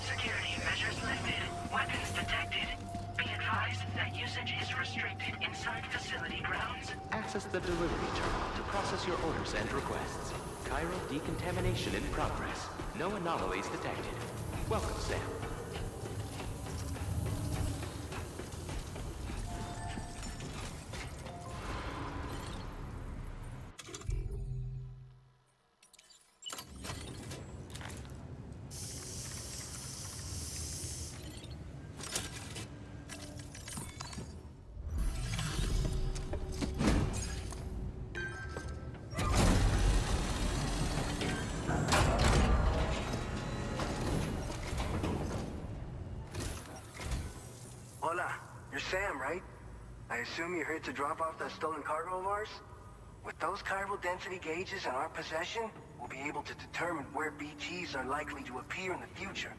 Security measures lifted. Weapons detected. Be advised that usage is restricted inside facility grounds. Access the delivery terminal to process your orders and requests. Chiral decontamination in progress. No anomalies detected. Welcome, Sam. Hola, you're Sam, right? I assume you're here to drop off that stolen cargo of ours? With those chiral density gauges in our possession, we'll be able to determine where BTs are likely to appear in the future.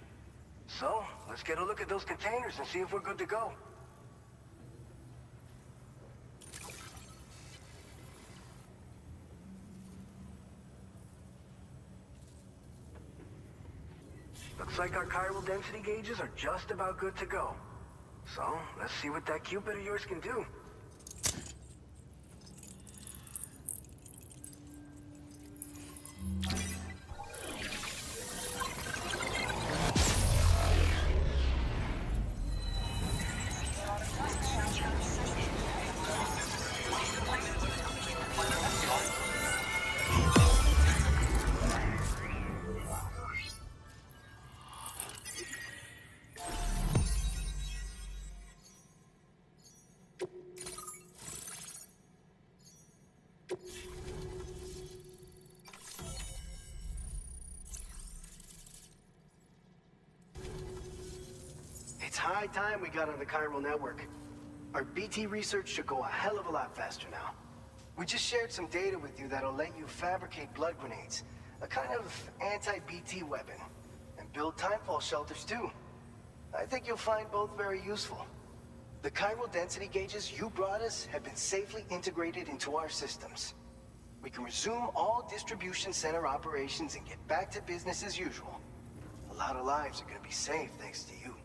So, let's get a look at those containers and see if we're good to go. Looks like our chiral density gauges are just about good to go. So, let's see what that Cupid of yours can do. It's high time we got on the chiral network. Our BT research should go a hell of a lot faster now. We just shared some data with you that'll let you fabricate blood grenades, a kind of anti-BT weapon, and build timefall shelters too. I think you'll find both very useful. The chiral density gauges you brought us have been safely integrated into our systems. We can resume all distribution center operations and get back to business as usual. A lot of lives are gonna be saved thanks to you.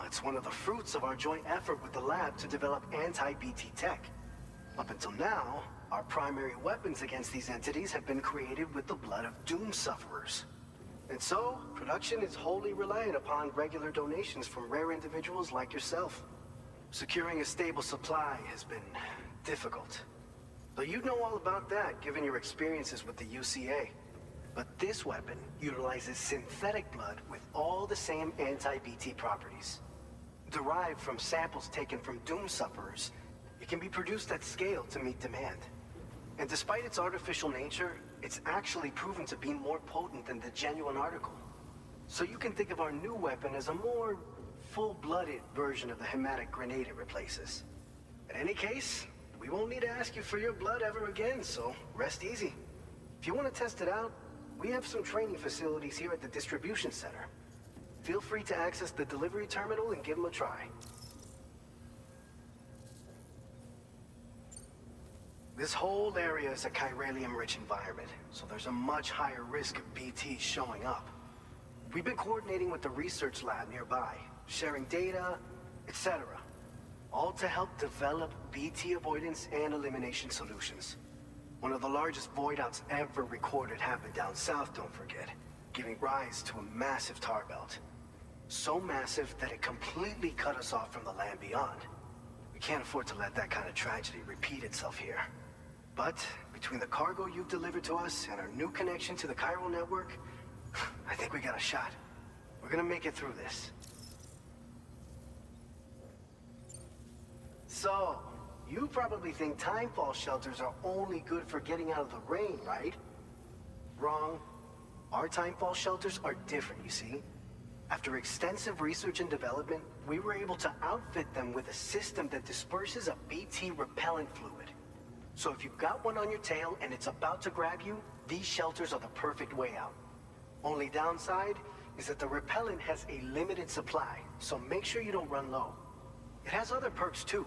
It's one of the fruits of our joint effort with the lab to develop anti-BT tech. Up until now, our primary weapons against these entities have been created with the blood of doom sufferers. And so, production is wholly reliant upon regular donations from rare individuals like yourself. Securing a stable supply has been difficult. Though you know all about that, given your experiences with the UCA. But this weapon utilizes synthetic blood with all the same anti-BT properties. Derived from samples taken from doom sufferers, it can be produced at scale to meet demand. And despite its artificial nature, it's actually proven to be more potent than the genuine article. So you can think of our new weapon as a more full-blooded version of the hematic grenade it replaces. In any case, we won't need to ask you for your blood ever again, so rest easy. If you want to test it out, we have some training facilities here at the distribution center. Feel free to access the delivery terminal and give them a try. This whole area is a chiralium-rich environment, so there's a much higher risk of BTs showing up. We've been coordinating with the research lab nearby, sharing data, etc. All to help develop BT avoidance and elimination solutions. One of the largest void outs ever recorded happened down south, don't forget, giving rise to a massive tar belt. So massive that it completely cut us off from the land beyond. We can't afford to let that kind of tragedy repeat itself here. But between the cargo you've delivered to us and our new connection to the chiral network, I think we got a shot. We're gonna make it through this. So, you probably think timefall shelters are only good for getting out of the rain, right? Wrong. Our timefall shelters are different, you see. After extensive research and development, we were able to outfit them with a system that disperses a BT repellent fluid. So if you've got one on your tail and it's about to grab you, these shelters are the perfect way out. Only downside is that the repellent has a limited supply, so make sure you don't run low. It has other perks too.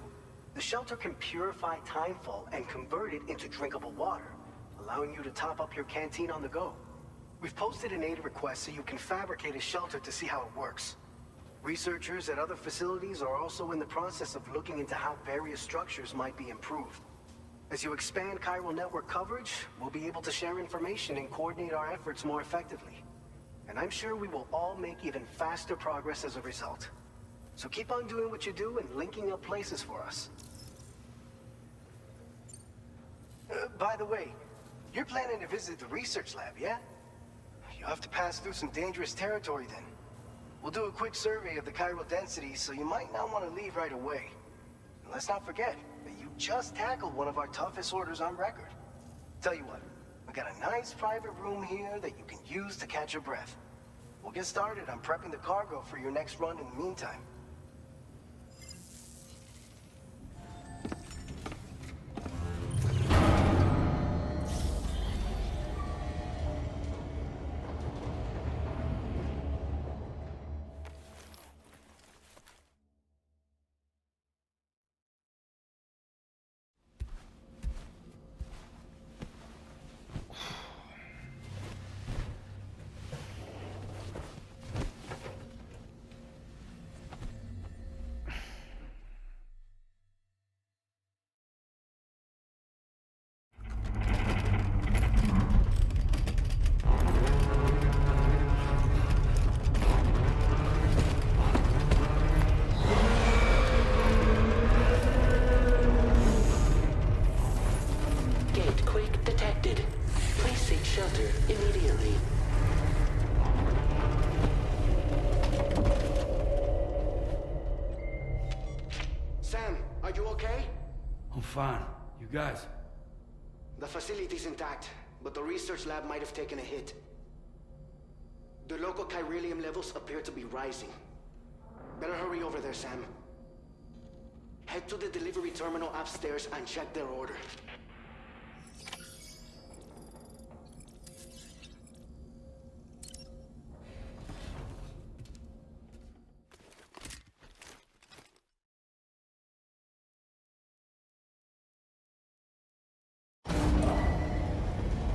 The shelter can purify timefall and convert it into drinkable water, allowing you to top up your canteen on the go. We've posted an aid request so you can fabricate a shelter to see how it works. Researchers at other facilities are also in the process of looking into how various structures might be improved. As you expand chiral network coverage, we'll be able to share information and coordinate our efforts more effectively. And I'm sure we will all make even faster progress as a result. So keep on doing what you do and linking up places for us. By the way, you're planning to visit the research lab, yeah? You'll have to pass through some dangerous territory then. We'll do a quick survey of the chiral density, so you might not want to leave right away. And let's not forget that you just tackled one of our toughest orders on record. Tell you what, we got a nice private room here that you can use to catch your breath. We'll get started on prepping the cargo for your next run in the meantime. Shelter immediately. Sam, are you okay? I'm fine. You guys? The facility's intact, but the research lab might have taken a hit. The local chiralium levels appear to be rising. Better hurry over there, Sam. Head to the delivery terminal upstairs and check their order.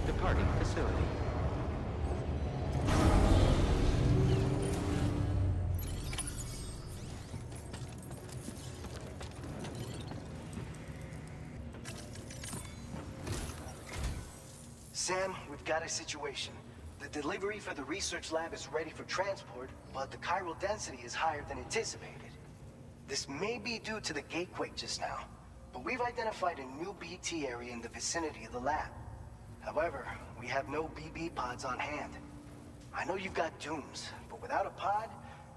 Departing facility. Sam, we've got a situation. The delivery for the research lab is ready for transport, but the chiral density is higher than anticipated. This may be due to the gatequake just now, but we've identified a new BT area in the vicinity of the lab. However, we have no BB pods on hand. I know you've got dooms, but without a pod,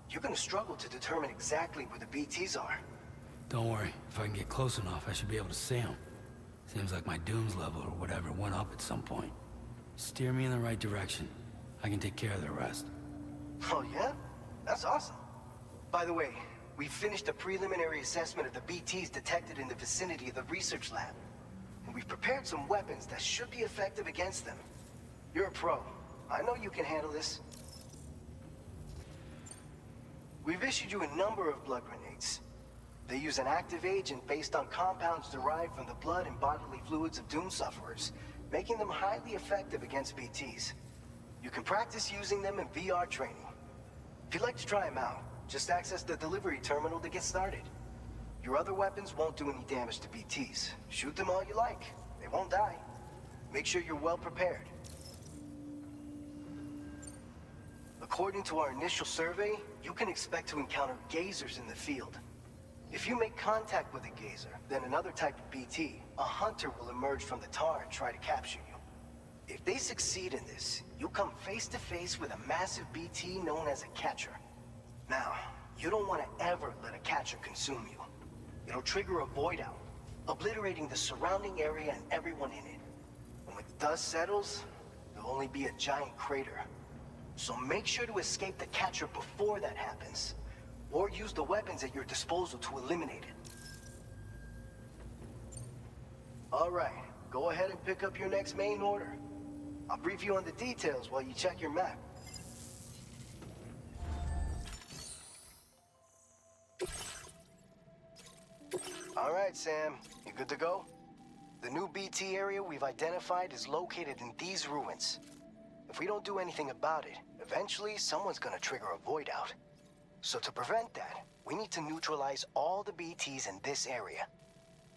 you're gonna struggle to determine exactly where the BTs are. Don't worry. If I can get close enough, I should be able to see them. Seems like my dooms level or whatever went up at some point. Steer me in the right direction. I can take care of the rest. Oh yeah? That's awesome. By the way, we finished a preliminary assessment of the BTs detected in the vicinity of the research lab. And we've prepared some weapons that should be effective against them. You're a pro. I know you can handle this. We've issued you a number of blood grenades. They use an active agent based on compounds derived from the blood and bodily fluids of Doom sufferers, making them highly effective against BTs. You can practice using them in VR training. If you'd like to try them out, just access the delivery terminal to get started. Your other weapons won't do any damage to BTs. Shoot them all you like. They won't die. Make sure you're well prepared. According to our initial survey, you can expect to encounter gazers in the field. If you make contact with a gazer, then another type of BT, a hunter will emerge from the tar and try to capture you. If they succeed in this, you'll come face to face with a massive BT known as a catcher. Now, you don't want to ever let a catcher consume you. It'll trigger a void out, obliterating the surrounding area and everyone in it. When the dust settles, there'll only be a giant crater. So make sure to escape the catcher before that happens, or use the weapons at your disposal to eliminate it. All right, go ahead and pick up your next main order. I'll brief you on the details while you check your map. All right, Sam, you good to go? The new BT area we've identified is located in these ruins. If we don't do anything about it, eventually someone's gonna trigger a void out. So to prevent that, we need to neutralize all the BTs in this area.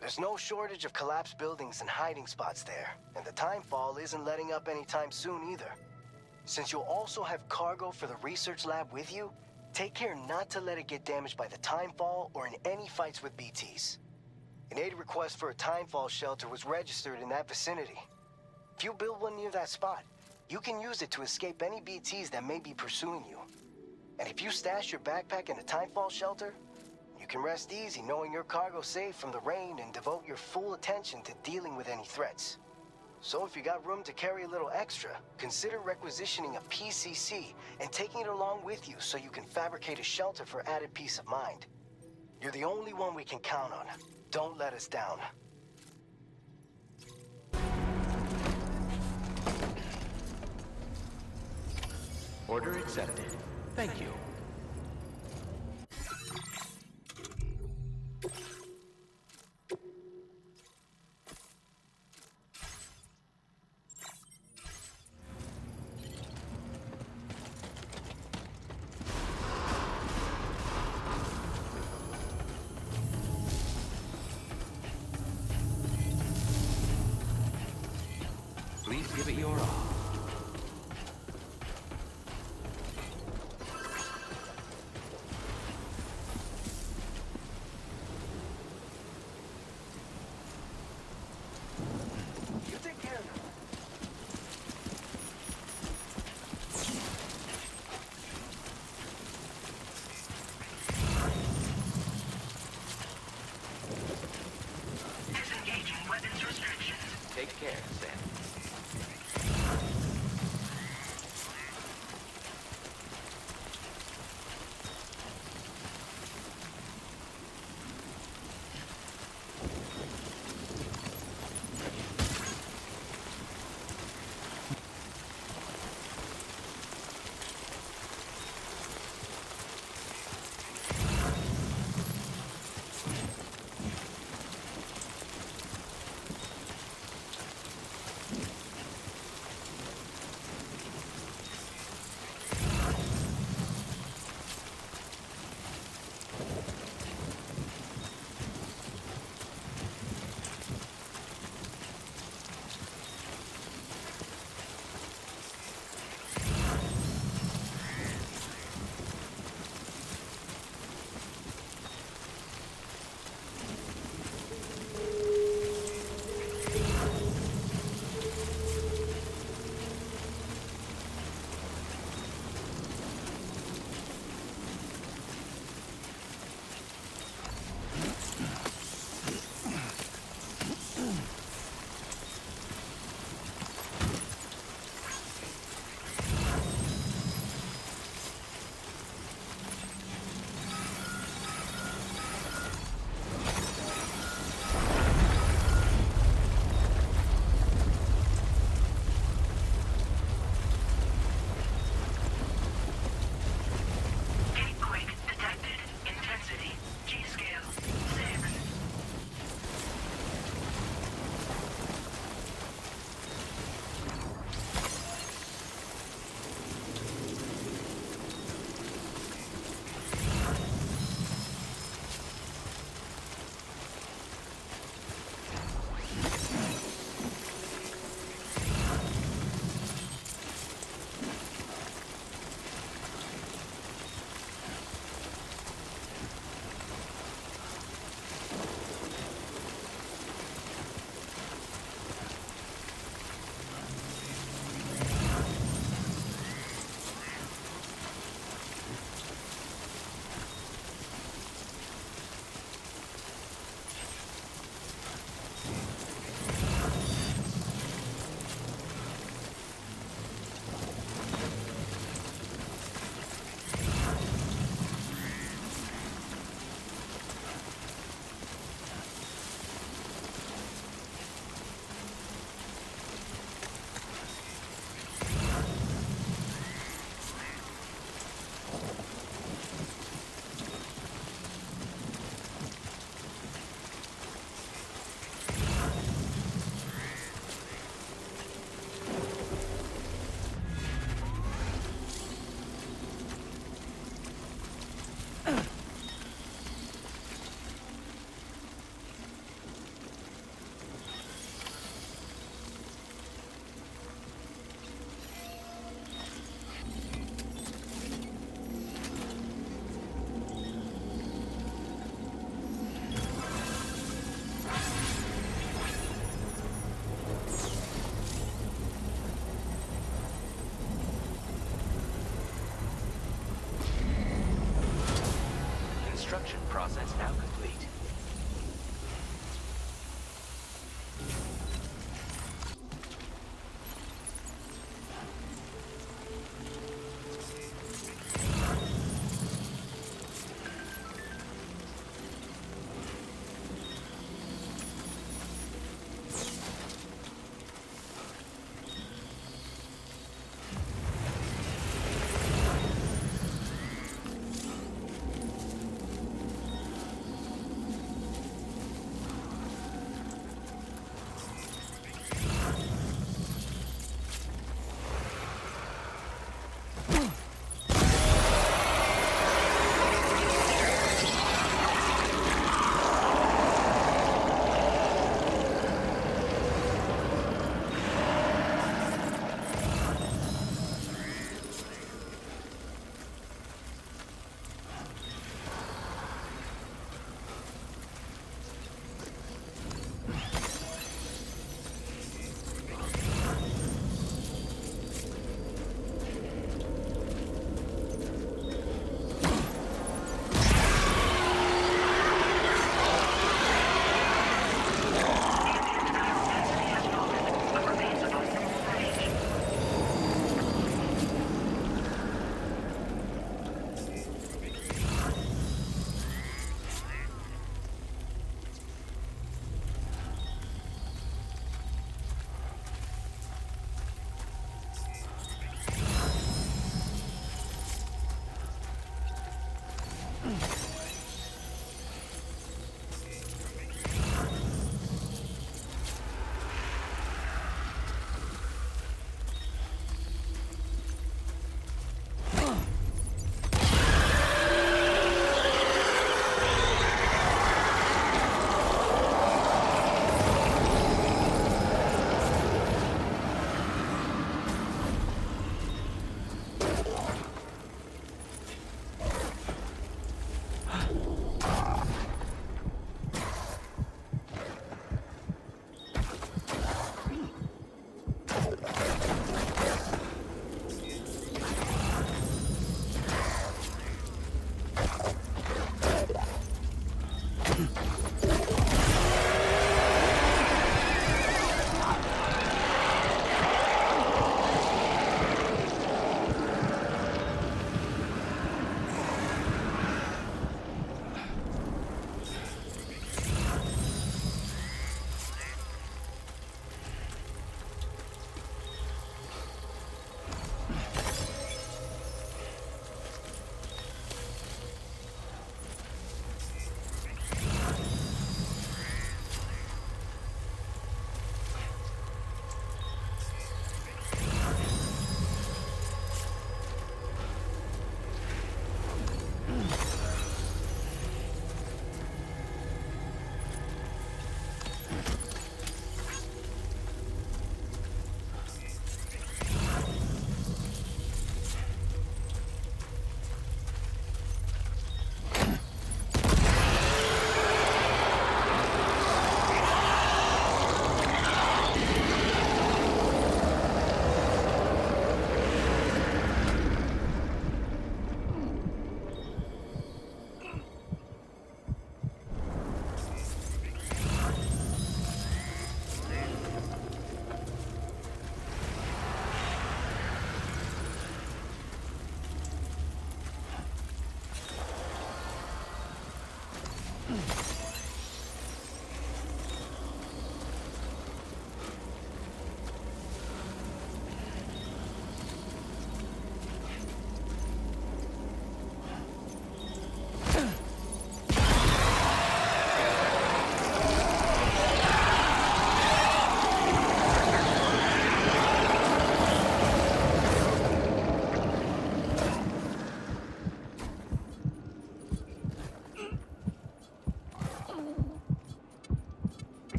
There's no shortage of collapsed buildings and hiding spots there, and the timefall isn't letting up anytime soon either. Since you'll also have cargo for the research lab with you, take care not to let it get damaged by the timefall or in any fights with BTs. An aid request for a timefall shelter was registered in that vicinity. If you build one near that spot, you can use it to escape any BTs that may be pursuing you. And if you stash your backpack in a timefall shelter, you can rest easy knowing your cargo's safe from the rain and devote your full attention to dealing with any threats. So if you got room to carry a little extra, consider requisitioning a PCC and taking it along with you so you can fabricate a shelter for added peace of mind. You're the only one we can count on. Don't let us down. Order accepted. Thank you. Please give it your all. You take care of them. Disengaging weapons restrictions. Take care, Sam.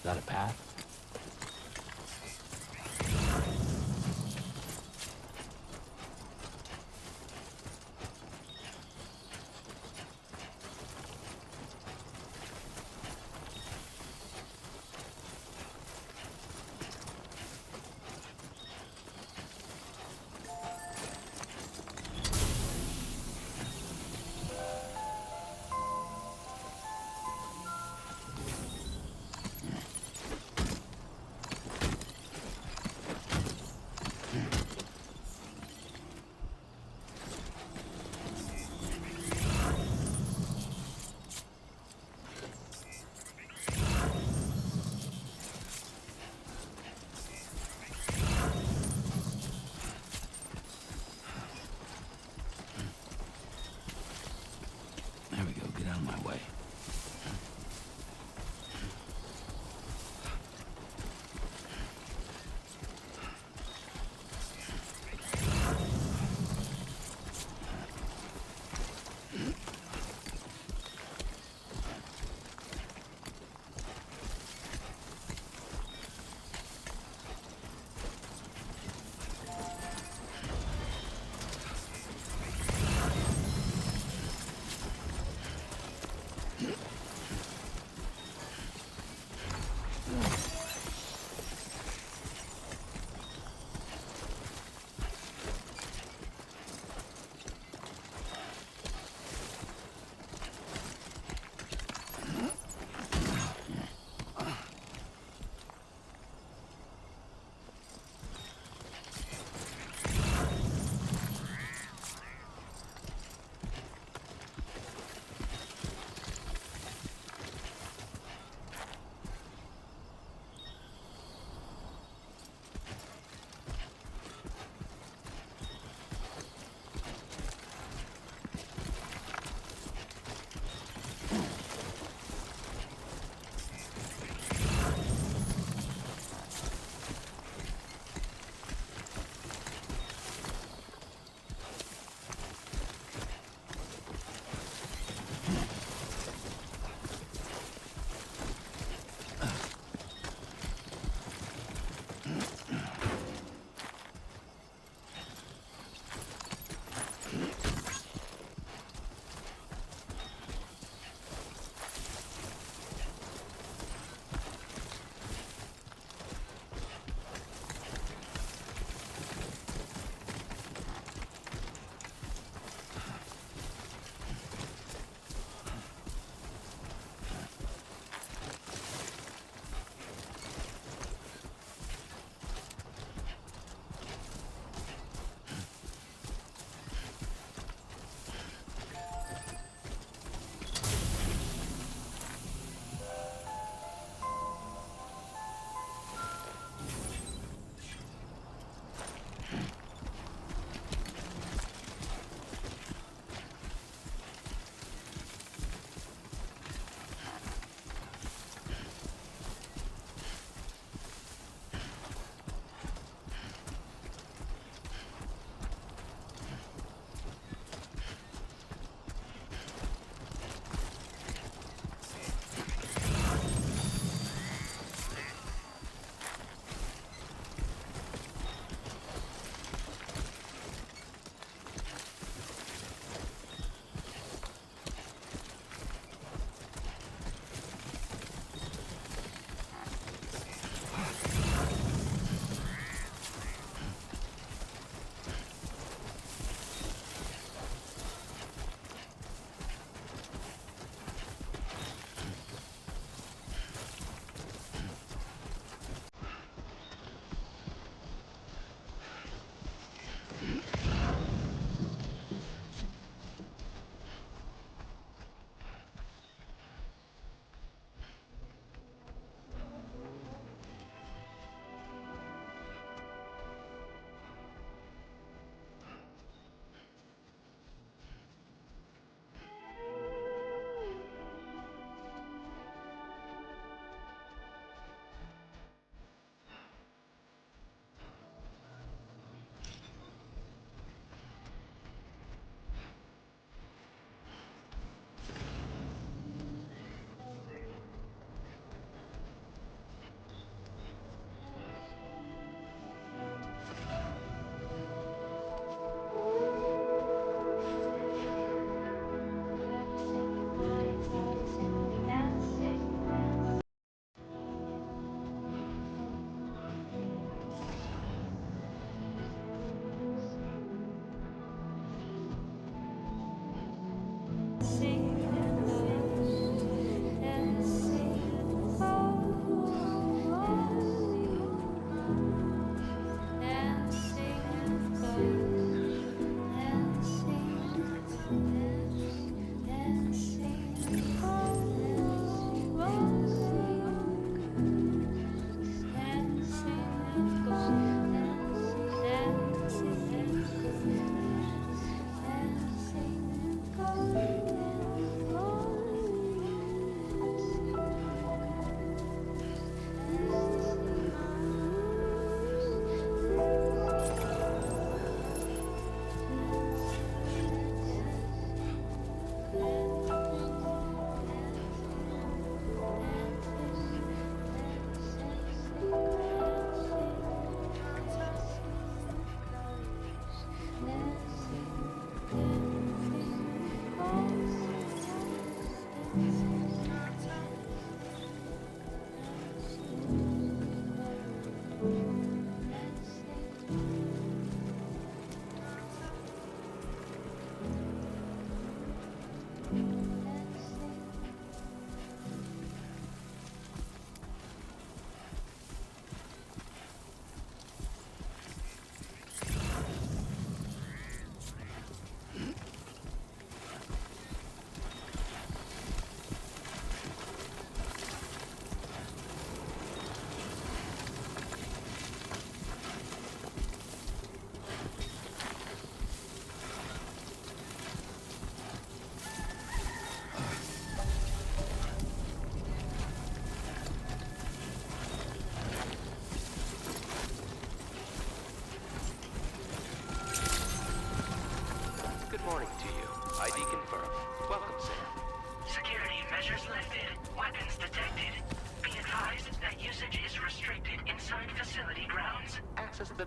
Is that a path?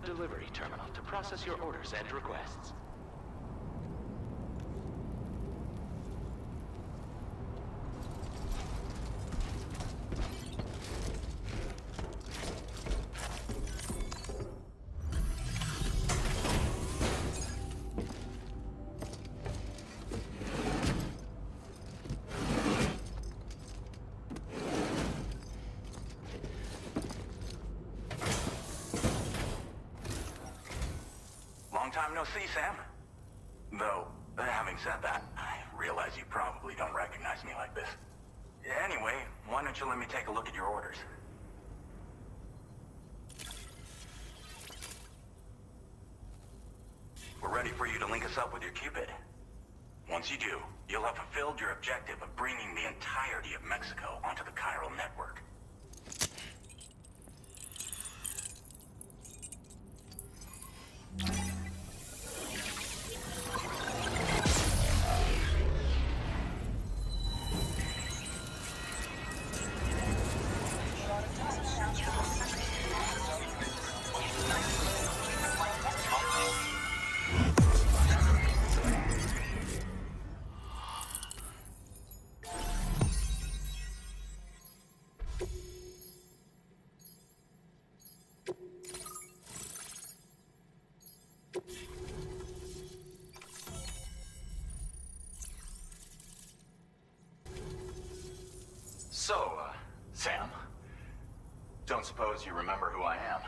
the delivery terminal to process your orders and requests. Long time no see, Sam. Though, having said that, I realize you probably don't recognize me like this. Anyway, why don't you let me take a look at your orders? We're ready for you to link us up with your Cupid. Once you do, you'll have fulfilled your objective of bringing the entirety of Mexico onto the chiral network. So, Sam, don't suppose you remember who I am?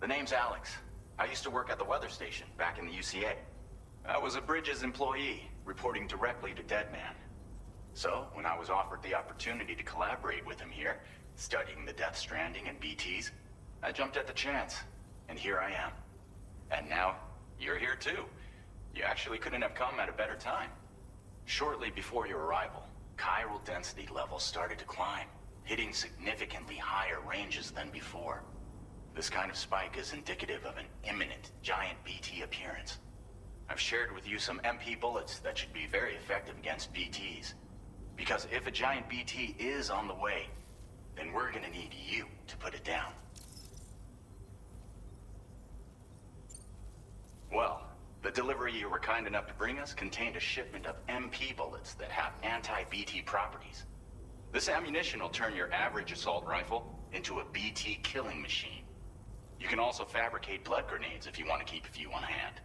The name's Alex. I used to work at the weather station back in the UCA. I was a Bridges employee, reporting directly to Deadman. So, when I was offered the opportunity to collaborate with him here, studying the Death Stranding and BTs, I jumped at the chance, and here I am. And now, you're here too. You actually couldn't have come at a better time. Shortly before your arrival, chiral density levels started to climb, hitting significantly higher ranges than before. This kind of spike is indicative of an imminent giant BT appearance. I've shared with you some MP bullets that should be very effective against BTs. Because if a giant BT is on the way, then we're gonna need you to put it down. Well, the delivery you were kind enough to bring us contained a shipment of MP bullets that have anti-BT properties. This ammunition will turn your average assault rifle into a BT killing machine. You can also fabricate blood grenades if you want to keep a few on hand.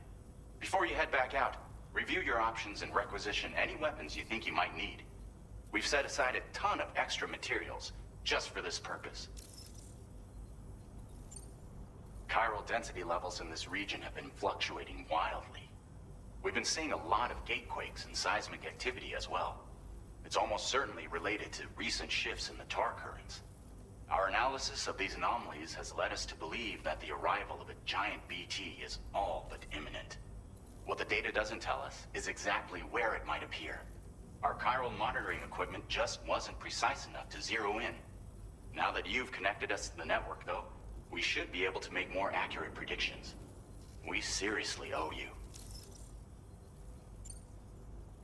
Before you head back out, review your options and requisition any weapons you think you might need. We've set aside a ton of extra materials just for this purpose. Chiral density levels in this region have been fluctuating wildly. We've been seeing a lot of gatequakes and seismic activity as well. It's almost certainly related to recent shifts in the tar currents. Our analysis of these anomalies has led us to believe that the arrival of a giant BT is all but imminent. What the data doesn't tell us is exactly where it might appear. Our chiral monitoring equipment just wasn't precise enough to zero in. Now that you've connected us to the network, though, we should be able to make more accurate predictions. We seriously owe you.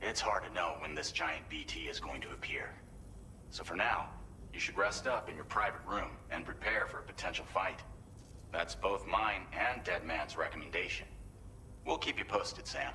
It's hard to know when this giant BT is going to appear. So for now, you should rest up in your private room and prepare for a potential fight. That's both mine and Deadman's recommendation. We'll keep you posted, Sam.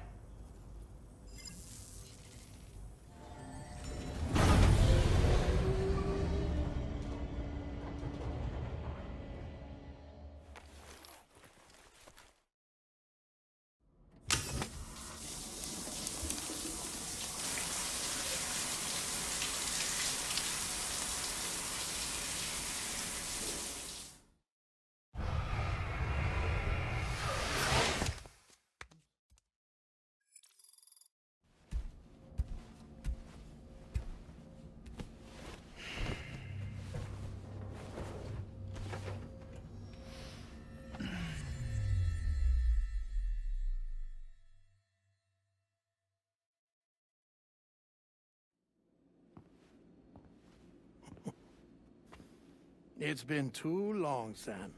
It's been too long, Sam.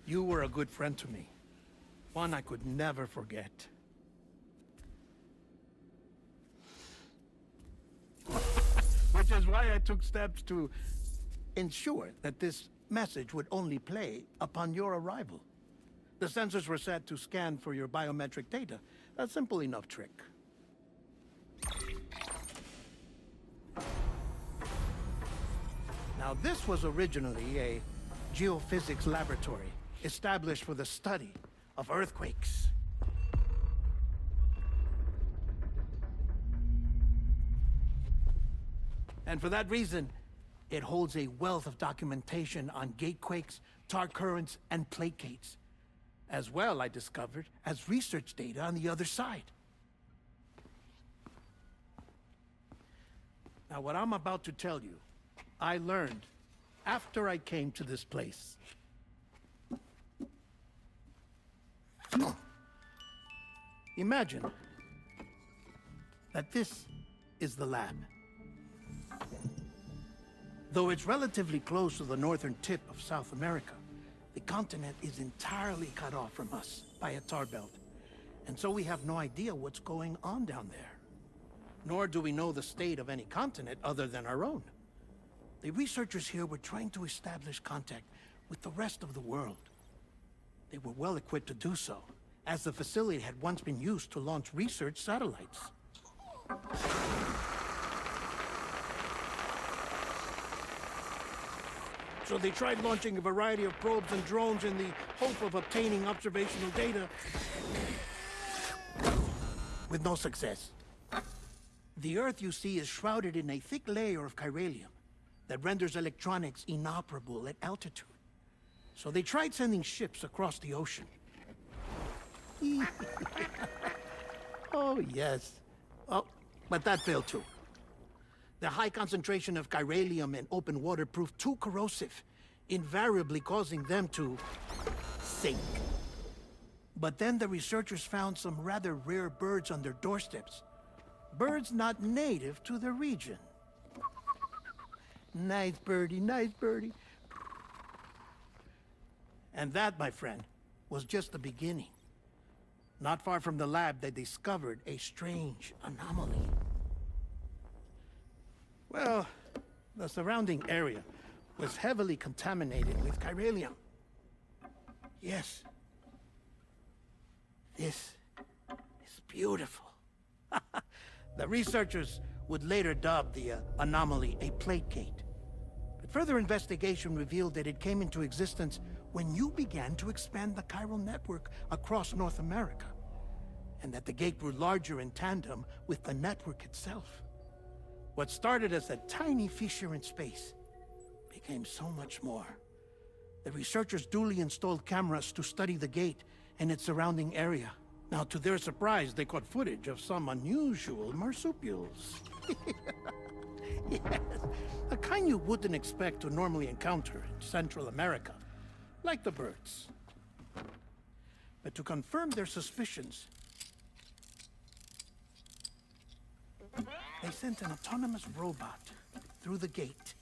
You were a good friend to me. One I could never forget. Which is why I took steps to ensure that this message would only play upon your arrival. The sensors were set to scan for your biometric data. A simple enough trick. Now, this was originally a geophysics laboratory established for the study of earthquakes. And for that reason, it holds a wealth of documentation on gatequakes, tar currents, and plate gates. As well, I discovered, as research data on the other side. Now, what I'm about to tell you, I learned after I came to this place. Imagine that this is the lab. Though it's relatively close to the northern tip of South America, the continent is entirely cut off from us by a tar belt. And so we have no idea what's going on down there. Nor do we know the state of any continent other than our own. The researchers here were trying to establish contact with the rest of the world. They were well equipped to do so, as the facility had once been used to launch research satellites. So they tried launching a variety of probes and drones in the hope of obtaining observational data, with no success. The Earth, you see, is shrouded in a thick layer of chiralium that renders electronics inoperable at altitude. So they tried sending ships across the ocean. Oh, yes. Oh, but that failed too. The high concentration of chiralium in open water proved too corrosive, invariably causing them to sink. But then the researchers found some rather rare birds on their doorsteps. Birds not native to the region. Nice birdie, nice birdie. And that, my friend, was just the beginning. Not far from the lab, they discovered a strange anomaly. Well, the surrounding area was heavily contaminated with chiralium. Yes. This is beautiful. The researchers would later dub the anomaly a plate gate. But further investigation revealed that it came into existence when you began to expand the chiral network across North America, and that the gate grew larger in tandem with the network itself. What started as a tiny fissure in space became so much more. The researchers duly installed cameras to study the gate and its surrounding area. Now, to their surprise, they caught footage of some unusual marsupials. Yes, a kind you wouldn't expect to normally encounter in Central America, like the birds. But to confirm their suspicions, they sent an autonomous robot through the gate.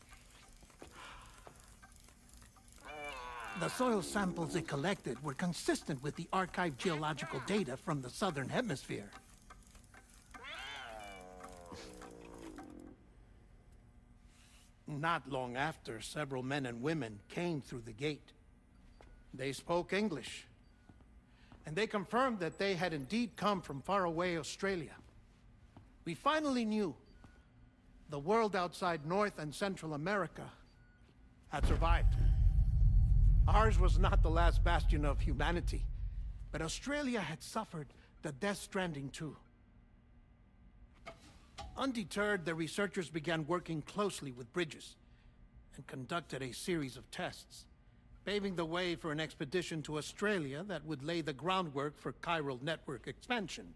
The soil samples it collected were consistent with the archived geological data from the southern hemisphere. Not long after, several men and women came through the gate. They spoke English, and they confirmed that they had indeed come from faraway Australia. We finally knew the world outside North and Central America had survived. Ours was not the last bastion of humanity, but Australia had suffered the Death Stranding too. Undeterred, the researchers began working closely with Bridges and conducted a series of tests, paving the way for an expedition to Australia that would lay the groundwork for chiral network expansion.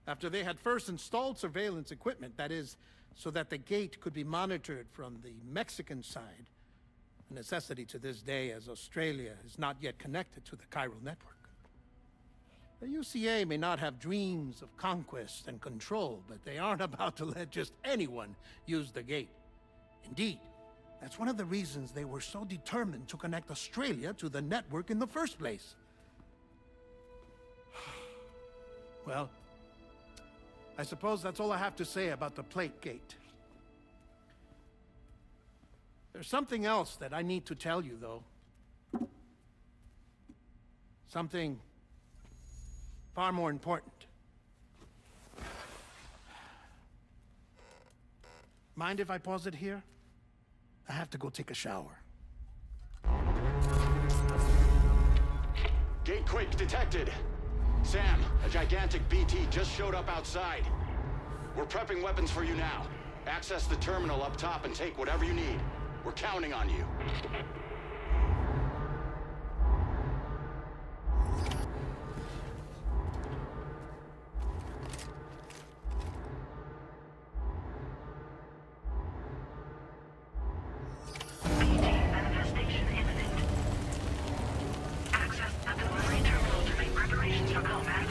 After they had first installed surveillance equipment, that is, so that the gate could be monitored from the Mexican side, a necessity to this day as Australia is not yet connected to the chiral network. The UCA may not have dreams of conquest and control, but they aren't about to let just anyone use the gate. Indeed, that's one of the reasons they were so determined to connect Australia to the network in the first place. Well, I suppose that's all I have to say about the plate gate. There's something else that I need to tell you, though. Something far more important. Mind if I pause it here? I have to go take a shower. Gate quake detected. Sam, a gigantic BT just showed up outside. We're prepping weapons for you now. Access the terminal up top and take whatever you need. We're counting on you. Manifestation imminent. Access the delivery terminal to make preparations for combat.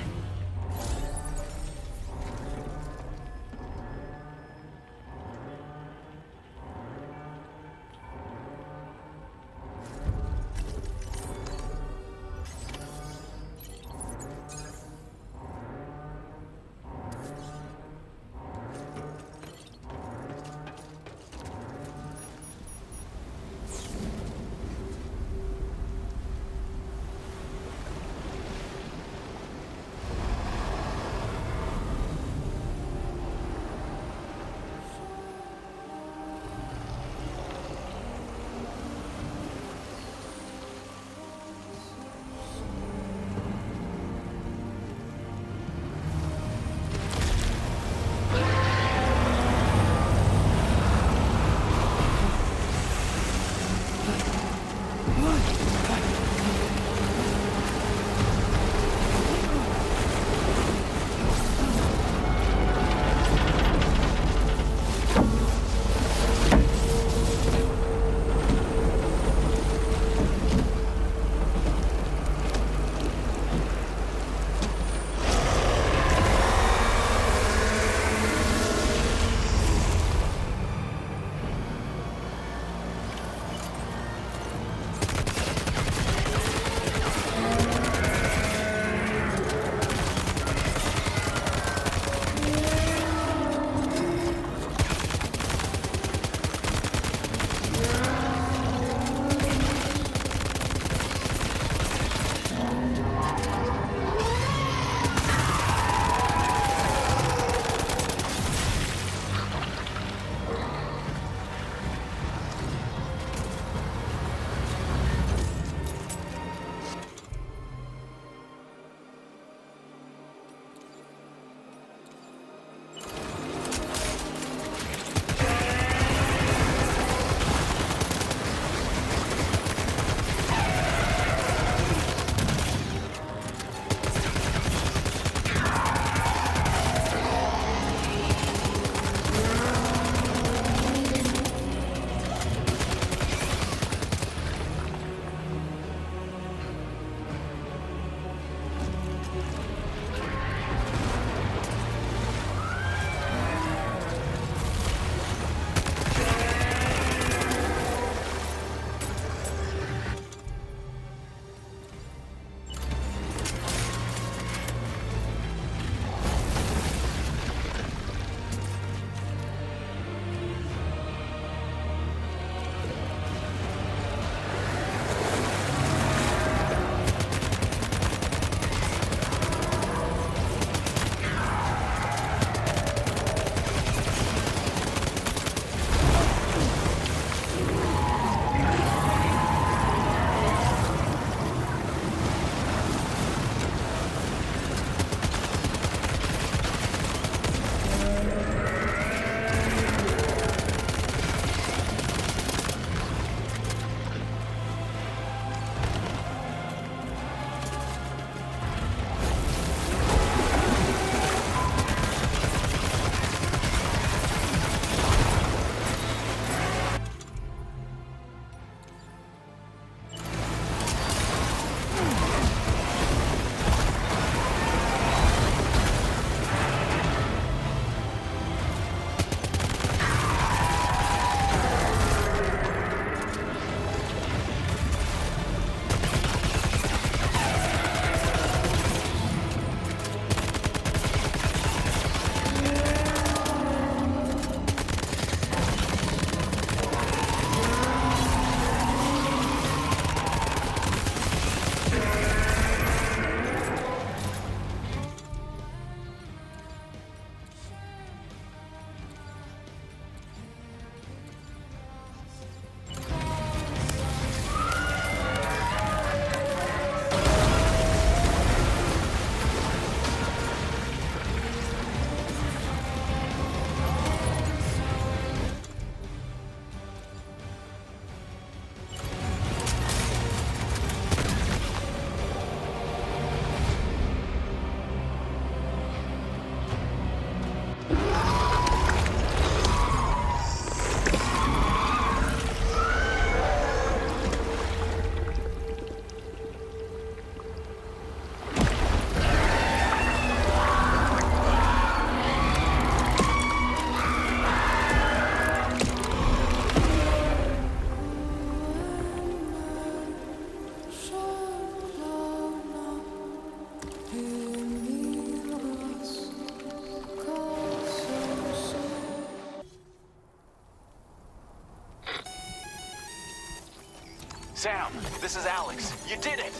Sam, this is Alex. You did it!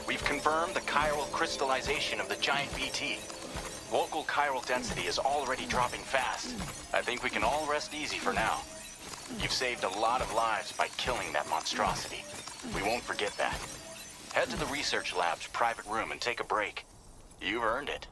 We've confirmed the chiral crystallization of the giant BT. Local chiral density is already dropping fast. I think we can all rest easy for now. You've saved a lot of lives by killing that monstrosity. We won't forget that. Head to the research lab's private room and take a break. You've earned it.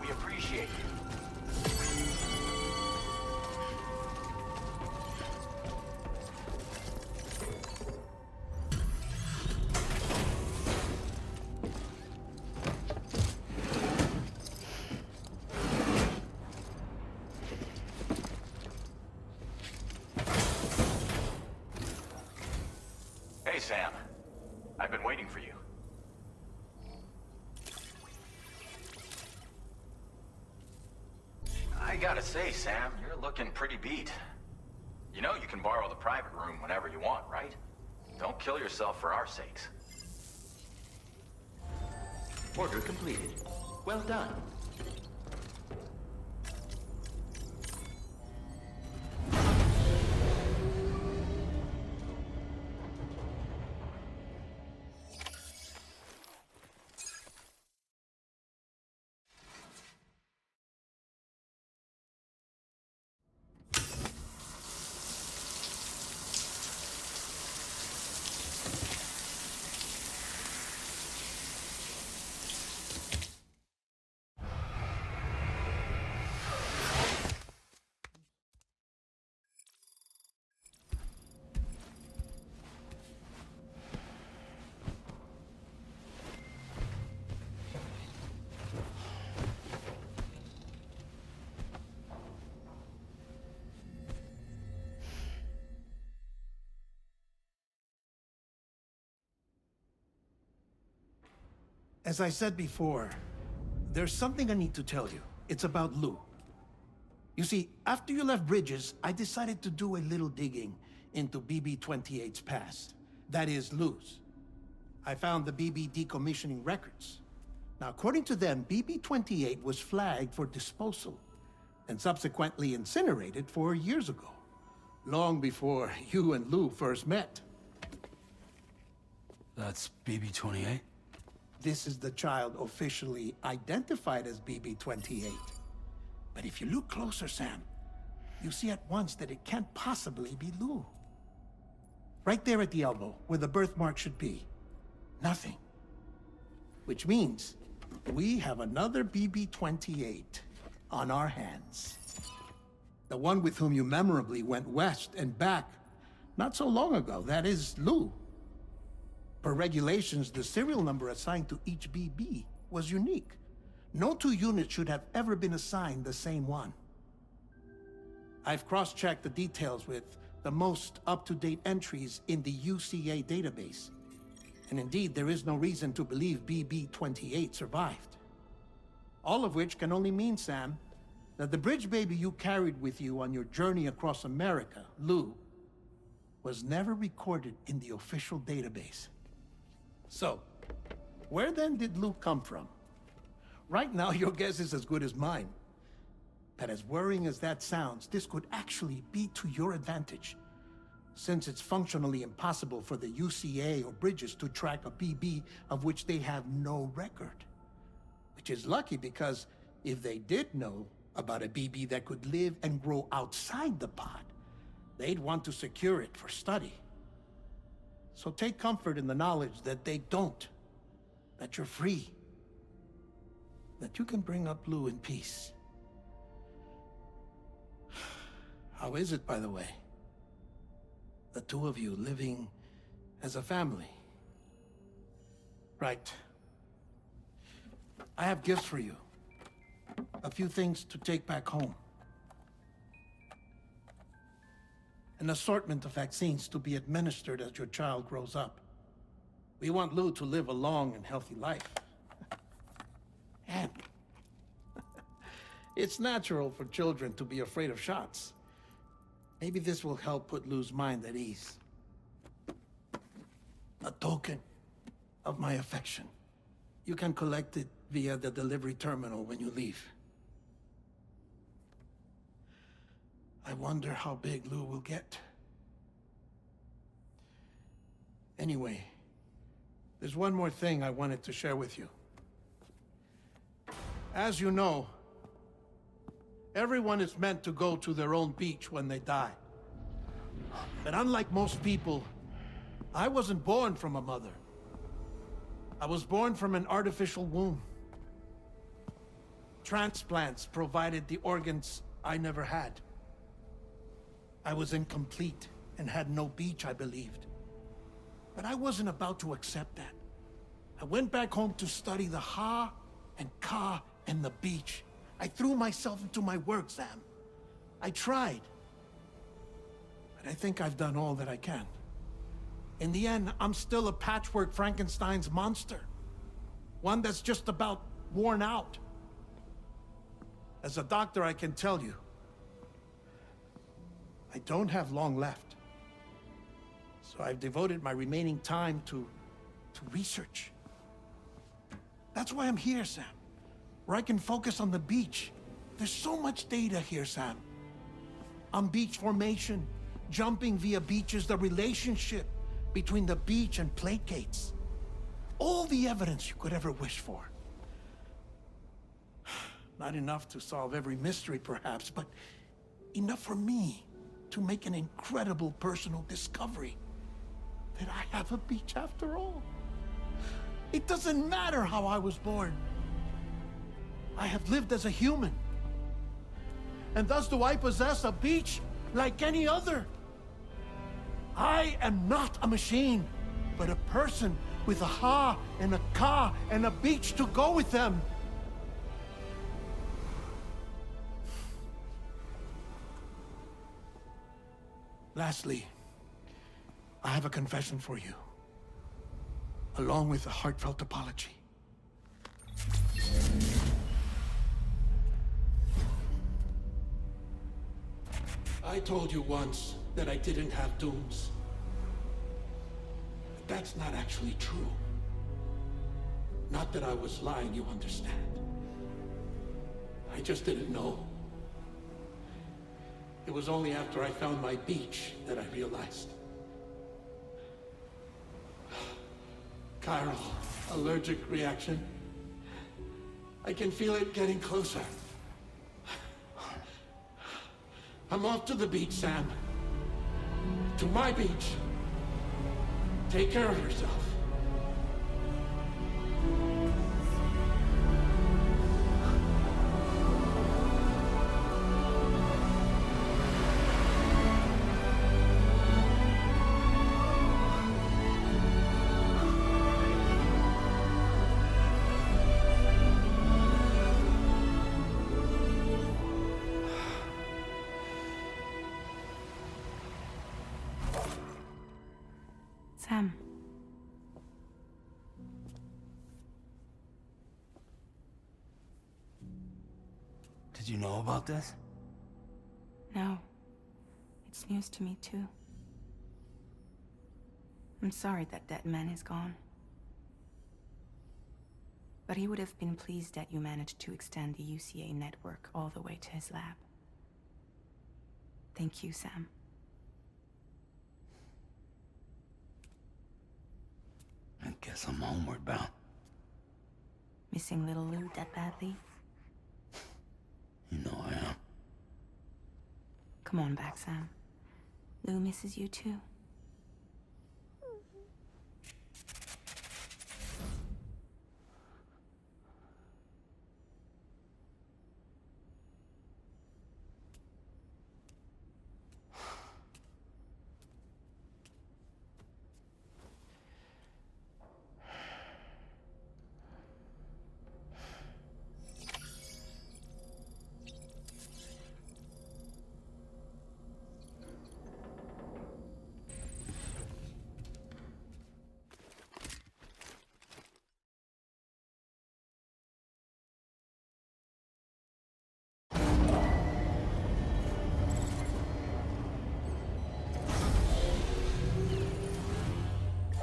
Appreciate you. Hey, Sam. I've been waiting for you. I gotta say, Sam, you're looking pretty beat. You know you can borrow the private room whenever you want, right? Don't kill yourself for our sakes. Order completed. Well done. As I said before, there's something I need to tell you. It's about Lou. You see, after you left Bridges, I decided to do a little digging into BB-28's past. That is, Lou's. I found the BB decommissioning records. Now, according to them, BB-28 was flagged for disposal and subsequently incinerated 4 years ago, long before you and Lou first met. That's BB-28? This is the child officially identified as BB-28. But if you look closer, Sam, you see at once that it can't possibly be Lou. Right there at the elbow, where the birthmark should be. Nothing. Which means We have another BB-28 on our hands. The one with whom you memorably went west and back not so long ago. That is Lou. Per regulations, the serial number assigned to each BB was unique. No two units should have ever been assigned the same one. I've cross-checked the details with the most up-to-date entries in the UCA database. And indeed, there is no reason to believe BB-28 survived. All of which can only mean, Sam, that the bridge baby you carried with you on your journey across America, Lou, was never recorded in the official database. So, where then did Lou come from? Right now, your guess is as good as mine. But as worrying as that sounds, this could actually be to your advantage, since it's functionally impossible for the UCA or Bridges to track a BB of which they have no record. Which is lucky, because if they did know about a BB that could live and grow outside the pod, they'd want to secure it for study. So take comfort in the knowledge that they don't, that you're free, that you can bring up Lou in peace. How is it, by the way? The two of you living as a family. Right. I have gifts for you. A few things to take back home. An assortment of vaccines to be administered as your child grows up. We want Lou to live a long and healthy life. And it's natural for children to be afraid of shots. Maybe this will help put Lou's mind at ease. A token of my affection. You can collect it via the delivery terminal when you leave. I wonder how big Lou will get. Anyway, there's one more thing I wanted to share with you. As you know, everyone is meant to go to their own beach when they die. But unlike most people, I wasn't born from a mother. I was born from an artificial womb. Transplants provided the organs I never had. I was incomplete and had no beach, I believed. But I wasn't about to accept that. I went back home to study the Ha and Ka and the beach. I threw myself into my work, Sam. I tried. But I think I've done all that I can. In the end, I'm still a patchwork Frankenstein's monster. One that's just about worn out. As a doctor, I can tell you, I don't have long left. So I've devoted my remaining time to research. That's why I'm here, Sam. Where I can focus on the beach. There's so much data here, Sam. On beach formation, jumping via beaches, the relationship between the beach and placates. All the evidence you could ever wish for. Not enough to solve every mystery, perhaps, but enough for me to make an incredible personal discovery. That I have a beach after all. It doesn't matter how I was born. I have lived as a human. And thus do I possess a beach like any other. I am not a machine, but a person with a Ha and a Ka and a beach to go with them. Lastly, I have a confession for you, along with a heartfelt apology. I told you once that I didn't have dooms. But that's not actually true. Not that I was lying, you understand. I just didn't know. It was only after I found my beach that I realized. Chiral allergic reaction. I can feel it getting closer. I'm off to the beach, Sam. To my beach. Take care of yourself. Sam. Did you know about this? No. It's news to me, too. I'm sorry that that man is gone. But he would have been pleased that you managed to extend the UCA network all the way to his lab. Thank you, Sam. I guess I'm homeward bound. Missing little Lou that badly? You know I am. Come on back, Sam. Lou misses you too.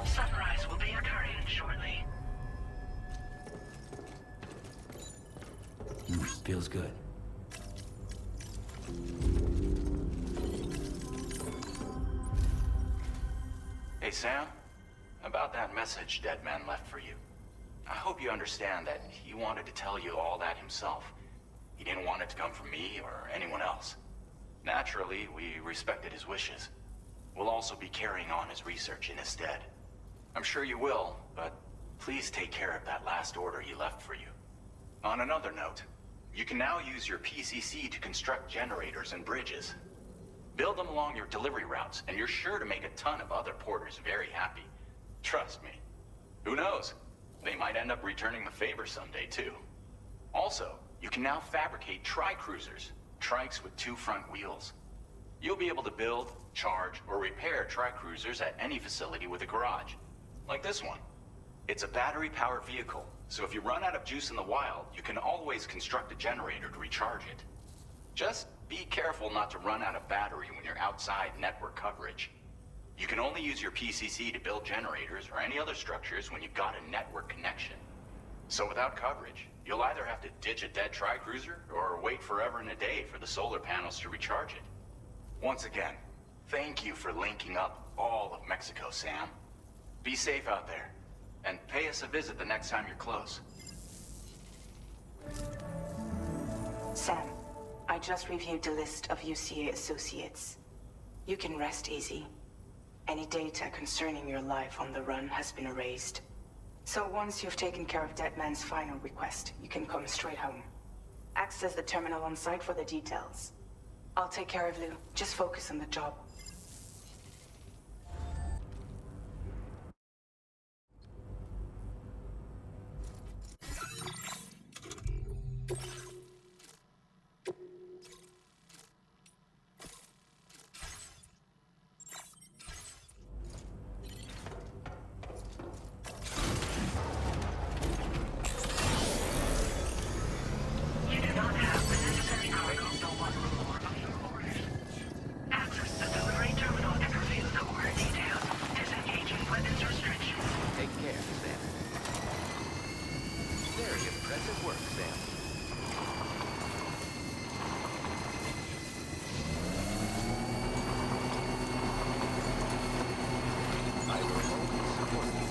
Sunrise will be occurring shortly. Feels good. Hey, Sam. About that message Deadman left for you. I hope you understand that he wanted to tell you all that himself. He didn't want it to come from me or anyone else. Naturally, we respected his wishes. We'll also be carrying on his research in his stead. I'm sure you will, but please take care of that last order he left for you. On another note, you can now use your PCC to construct generators and bridges. Build them along your delivery routes, and you're sure to make a ton of other porters very happy. Trust me. Who knows? They might end up returning the favor someday, too. Also, you can now fabricate tri-cruisers, trikes with 2 front wheels. You'll be able to build, charge, or repair tri-cruisers at any facility with a garage. Like this one. It's a battery-powered vehicle, so if you run out of juice in the wild, you can always construct a generator to recharge it. Just be careful not to run out of battery when you're outside network coverage. You can only use your PCC to build generators or any other structures when you've got a network connection. So without coverage, you'll either have to ditch a dead tri-cruiser or wait forever and a day for the solar panels to recharge it. Once again, thank you for linking up all of Mexico, Sam. Be safe out there, and pay us a visit the next time you're close. Sam, I just reviewed the list of UCA associates. You can rest easy. Any data concerning your life on the run has been erased. So once you've taken care of Deadman's final request, you can come straight home. Access the terminal on site for the details. I'll take care of Lou. Just focus on the job. You do not have the necessary cargo so one or more of your orders. Access the delivery terminal and review the order details. Disengaging weapons restrictions. Take care, Sam. Very impressive work, Sam. I will always support you.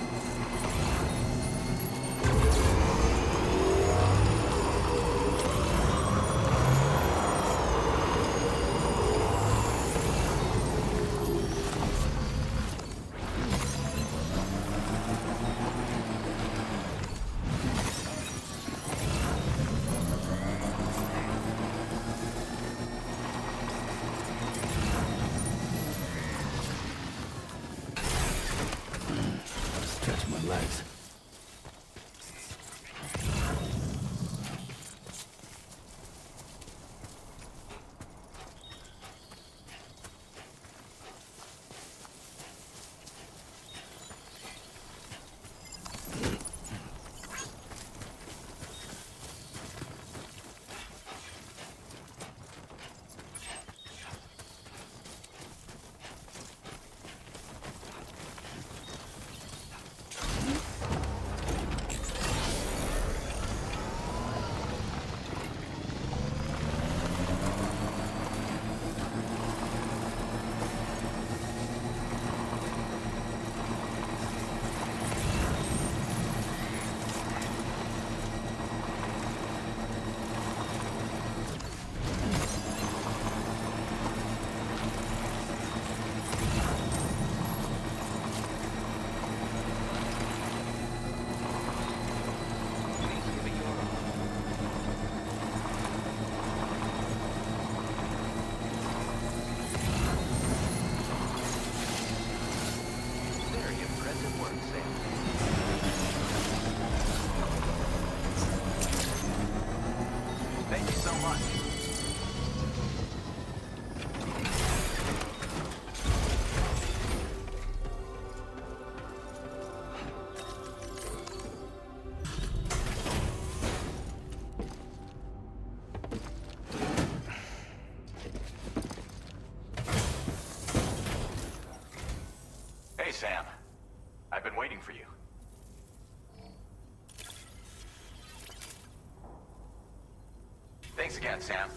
again, Sam.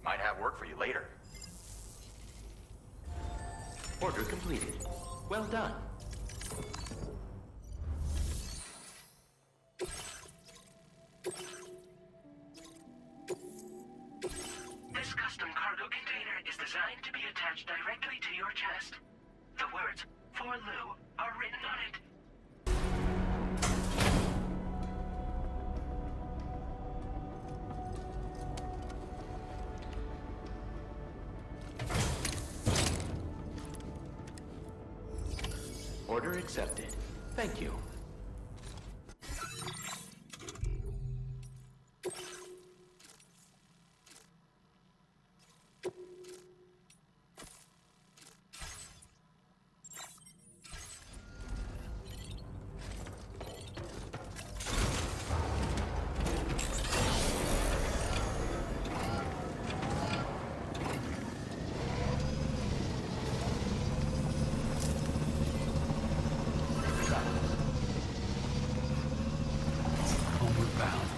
Might have work for you later. Order completed. Well done. This custom cargo container is designed to be attached directly to your chest. The words, "For Lou," are written on it. Order accepted. Thank you. Homeward bound.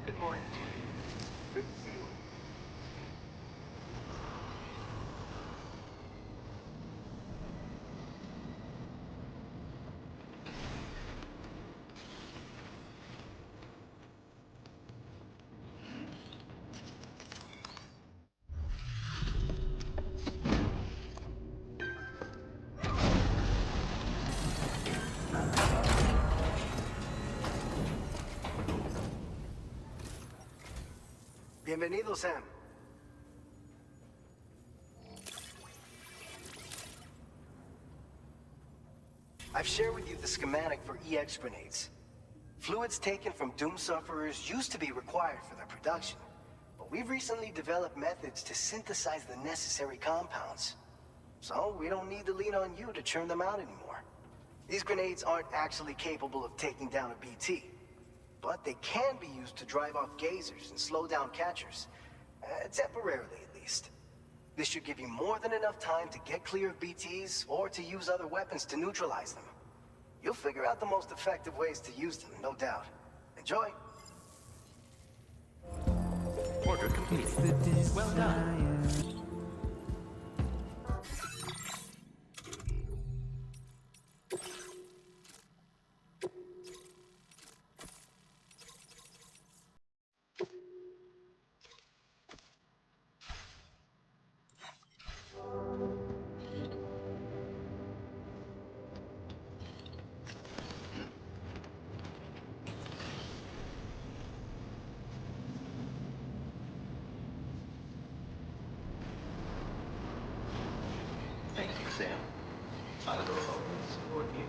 Good morning. Good to see you. Bienvenido, Sam. I've shared with you the schematic for EX grenades. Fluids taken from doom sufferers used to be required for their production, but we've recently developed methods to synthesize the necessary compounds. So we don't need to lean on you to churn them out anymore. These grenades aren't actually capable of taking down a BT, but they can be used to drive off gazers and slow down catchers. Temporarily, at least. This should give you more than enough time to get clear of BTs or to use other weapons to neutralize them. You'll figure out the most effective ways to use them, no doubt. Enjoy! Order complete. Well done. Thank you, Sam. I don't know if I'll support you.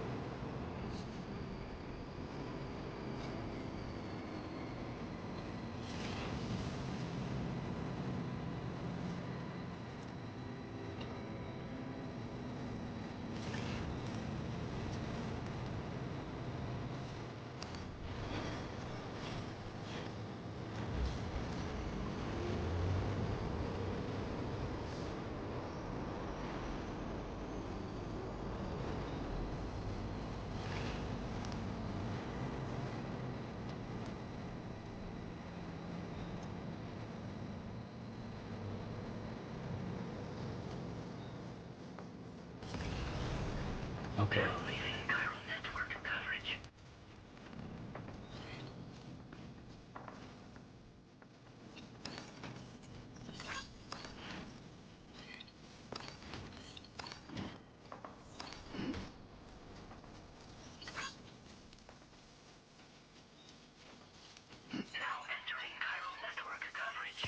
Okay. Leaving chiral network coverage. Now entering chiral network coverage.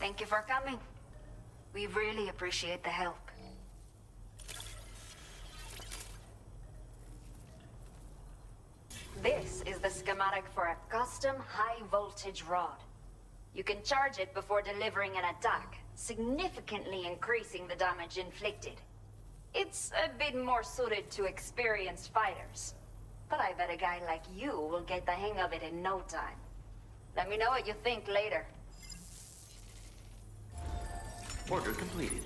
Thank you for coming. We really appreciate the help. This is the schematic for a custom high-voltage rod. You can charge it before delivering an attack, significantly increasing the damage inflicted. It's a bit more suited to experienced fighters, but I bet a guy like you will get the hang of it in no time. Let me know what you think later. Order completed.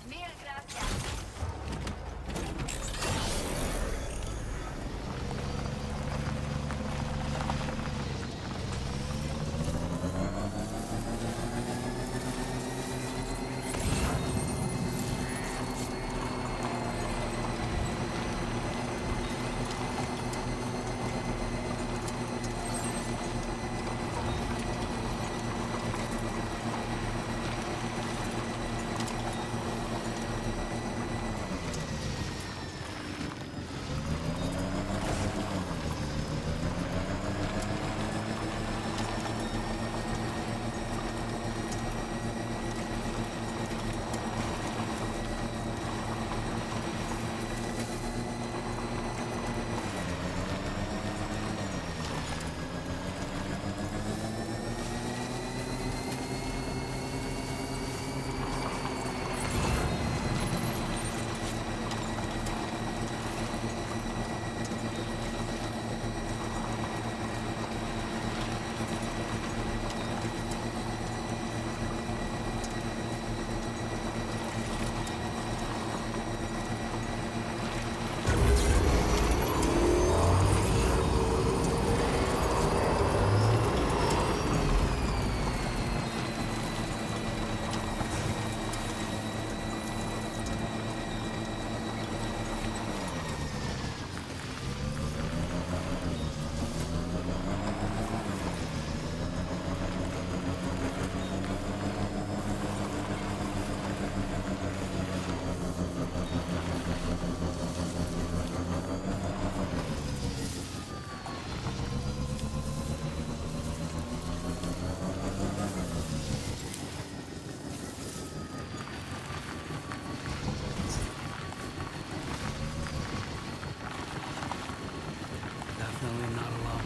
Mil gracias. Definitely not alone.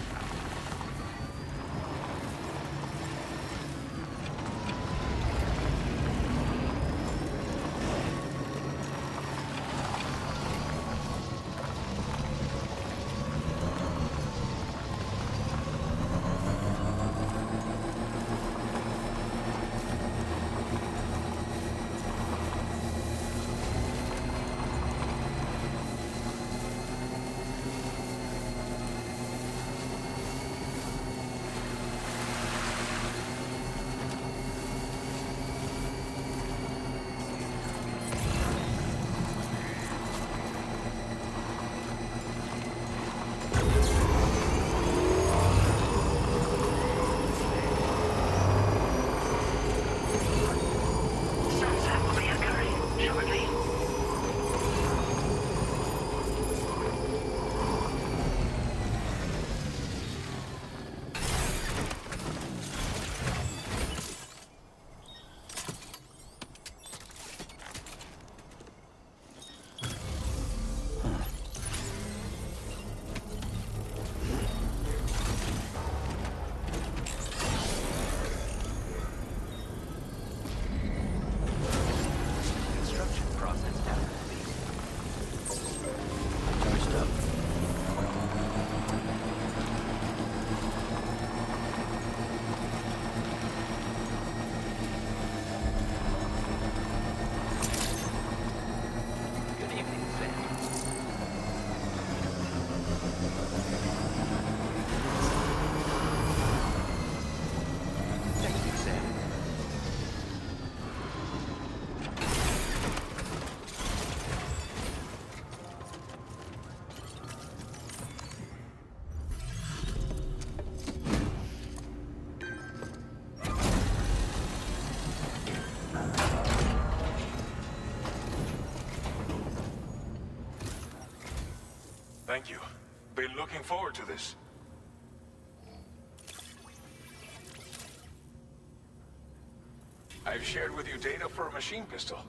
Sunset will be occurring shortly. Construction process data complete. Charged up. Good evening, Sam. Thank you, Sam. Thank you. Been looking forward to this. I've shared with you data for a machine pistol.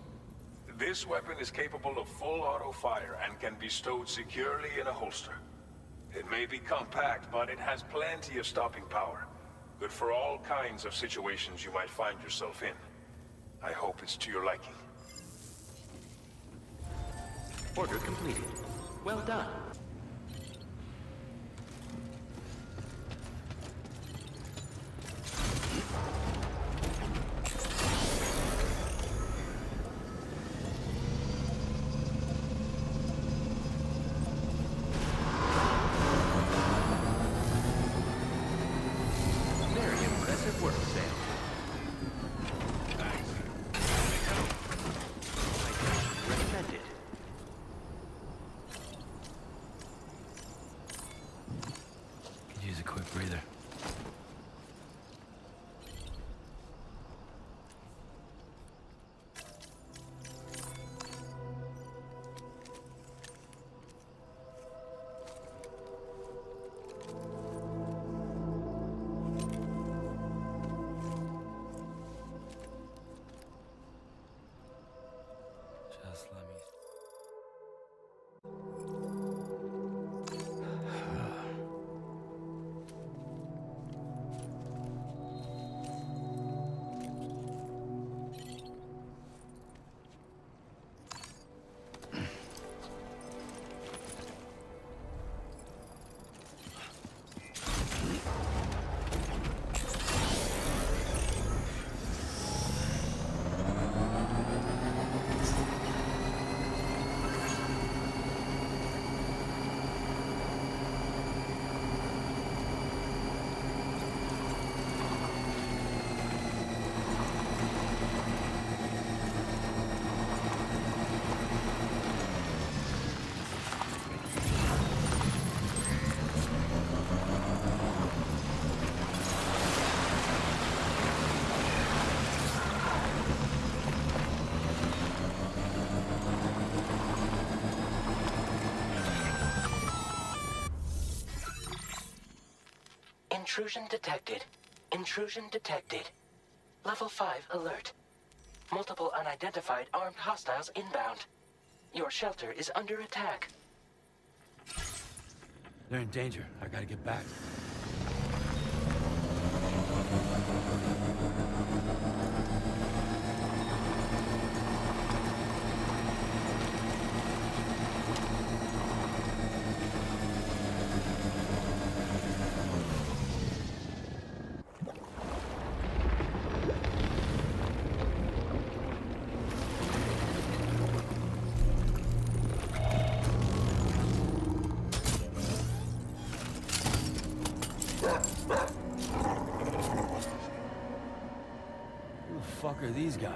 This weapon is capable of full auto fire and can be stowed securely in a holster. It may be compact, but it has plenty of stopping power. Good for all kinds of situations you might find yourself in. I hope it's to your liking. Order completed. Well done. Very impressive work, Sam. Recommended. Could use a quick breather. Just let me... Intrusion detected. Intrusion detected. Level 5 alert. Multiple unidentified armed hostiles inbound. Your shelter is under attack. They're in danger. I gotta get back. Who the fuck are these guys?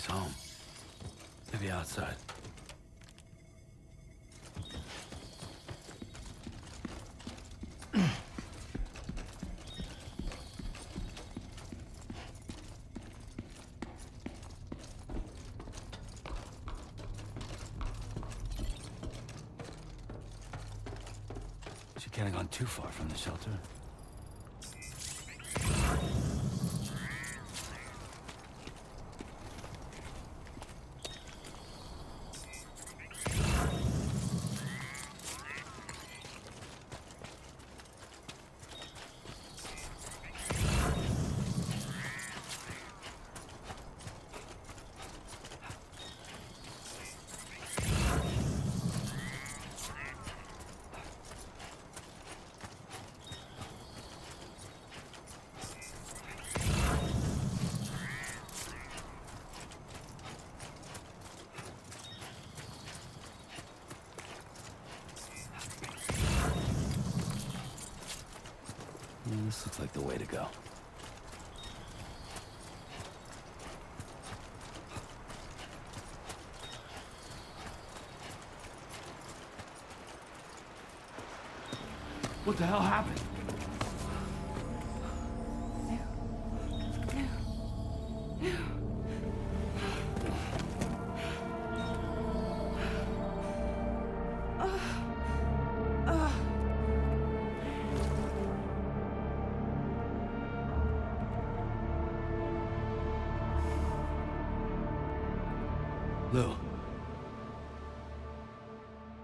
he's home. Maybe outside. She can't have gone too far from the shelter. Yeah, this looks like the way to go. What the hell happened? Lou.